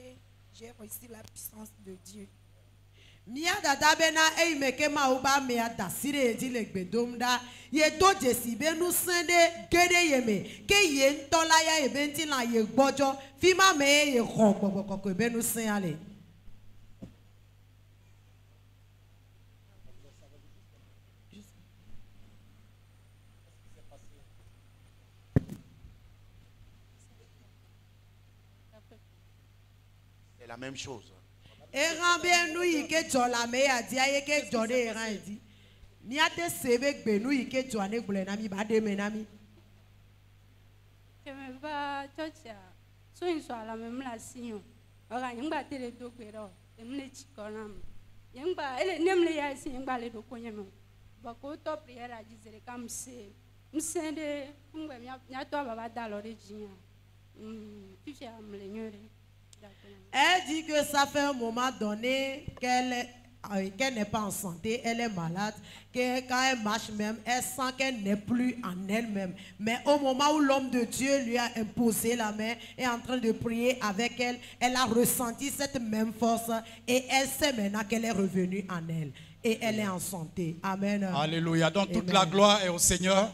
Speaker 4: j'ai reçu la puissance de Dieu.
Speaker 2: Mia dada bena meke mauba mea dasire edi legbedomda ye do jesi benu sende gede yeme ke ye ntola ya ebenti la ye gbojo fima me ye khokokoko benu sen ale.
Speaker 5: C'est la même chose.
Speaker 2: Erambenu yike jola me ya dia yeke jode eran edi. Ni ate sebe gbenu yike joane gbole na mi ba de me na mi.
Speaker 6: Keme ba chocha. So in so ala me mla sinyo. Ora yimba tele do gbero. Emle chikonam. Yimba ele nemle ya sin yimba le do konyeme. Ba ko to prière a jizere kam se. Msende ngwe nya to baba dalo de jinya. Fifi amle nyore.
Speaker 2: Elle dit que ça fait un moment donné qu'elle n'est pas en santé, elle est malade, que quand elle marche même, elle sent qu'elle n'est plus en elle-même. Mais au moment où l'homme de Dieu lui a imposé la main et est en train de prier avec elle, elle a ressenti cette même force et elle sait maintenant qu'elle est revenue en elle. Et elle est en santé. Amen.
Speaker 3: Alléluia. Donc toute la gloire est au Seigneur.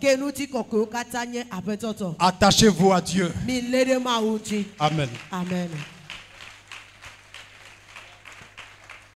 Speaker 2: Attachez-vous
Speaker 3: à Dieu.
Speaker 2: Amen.
Speaker 3: Amen.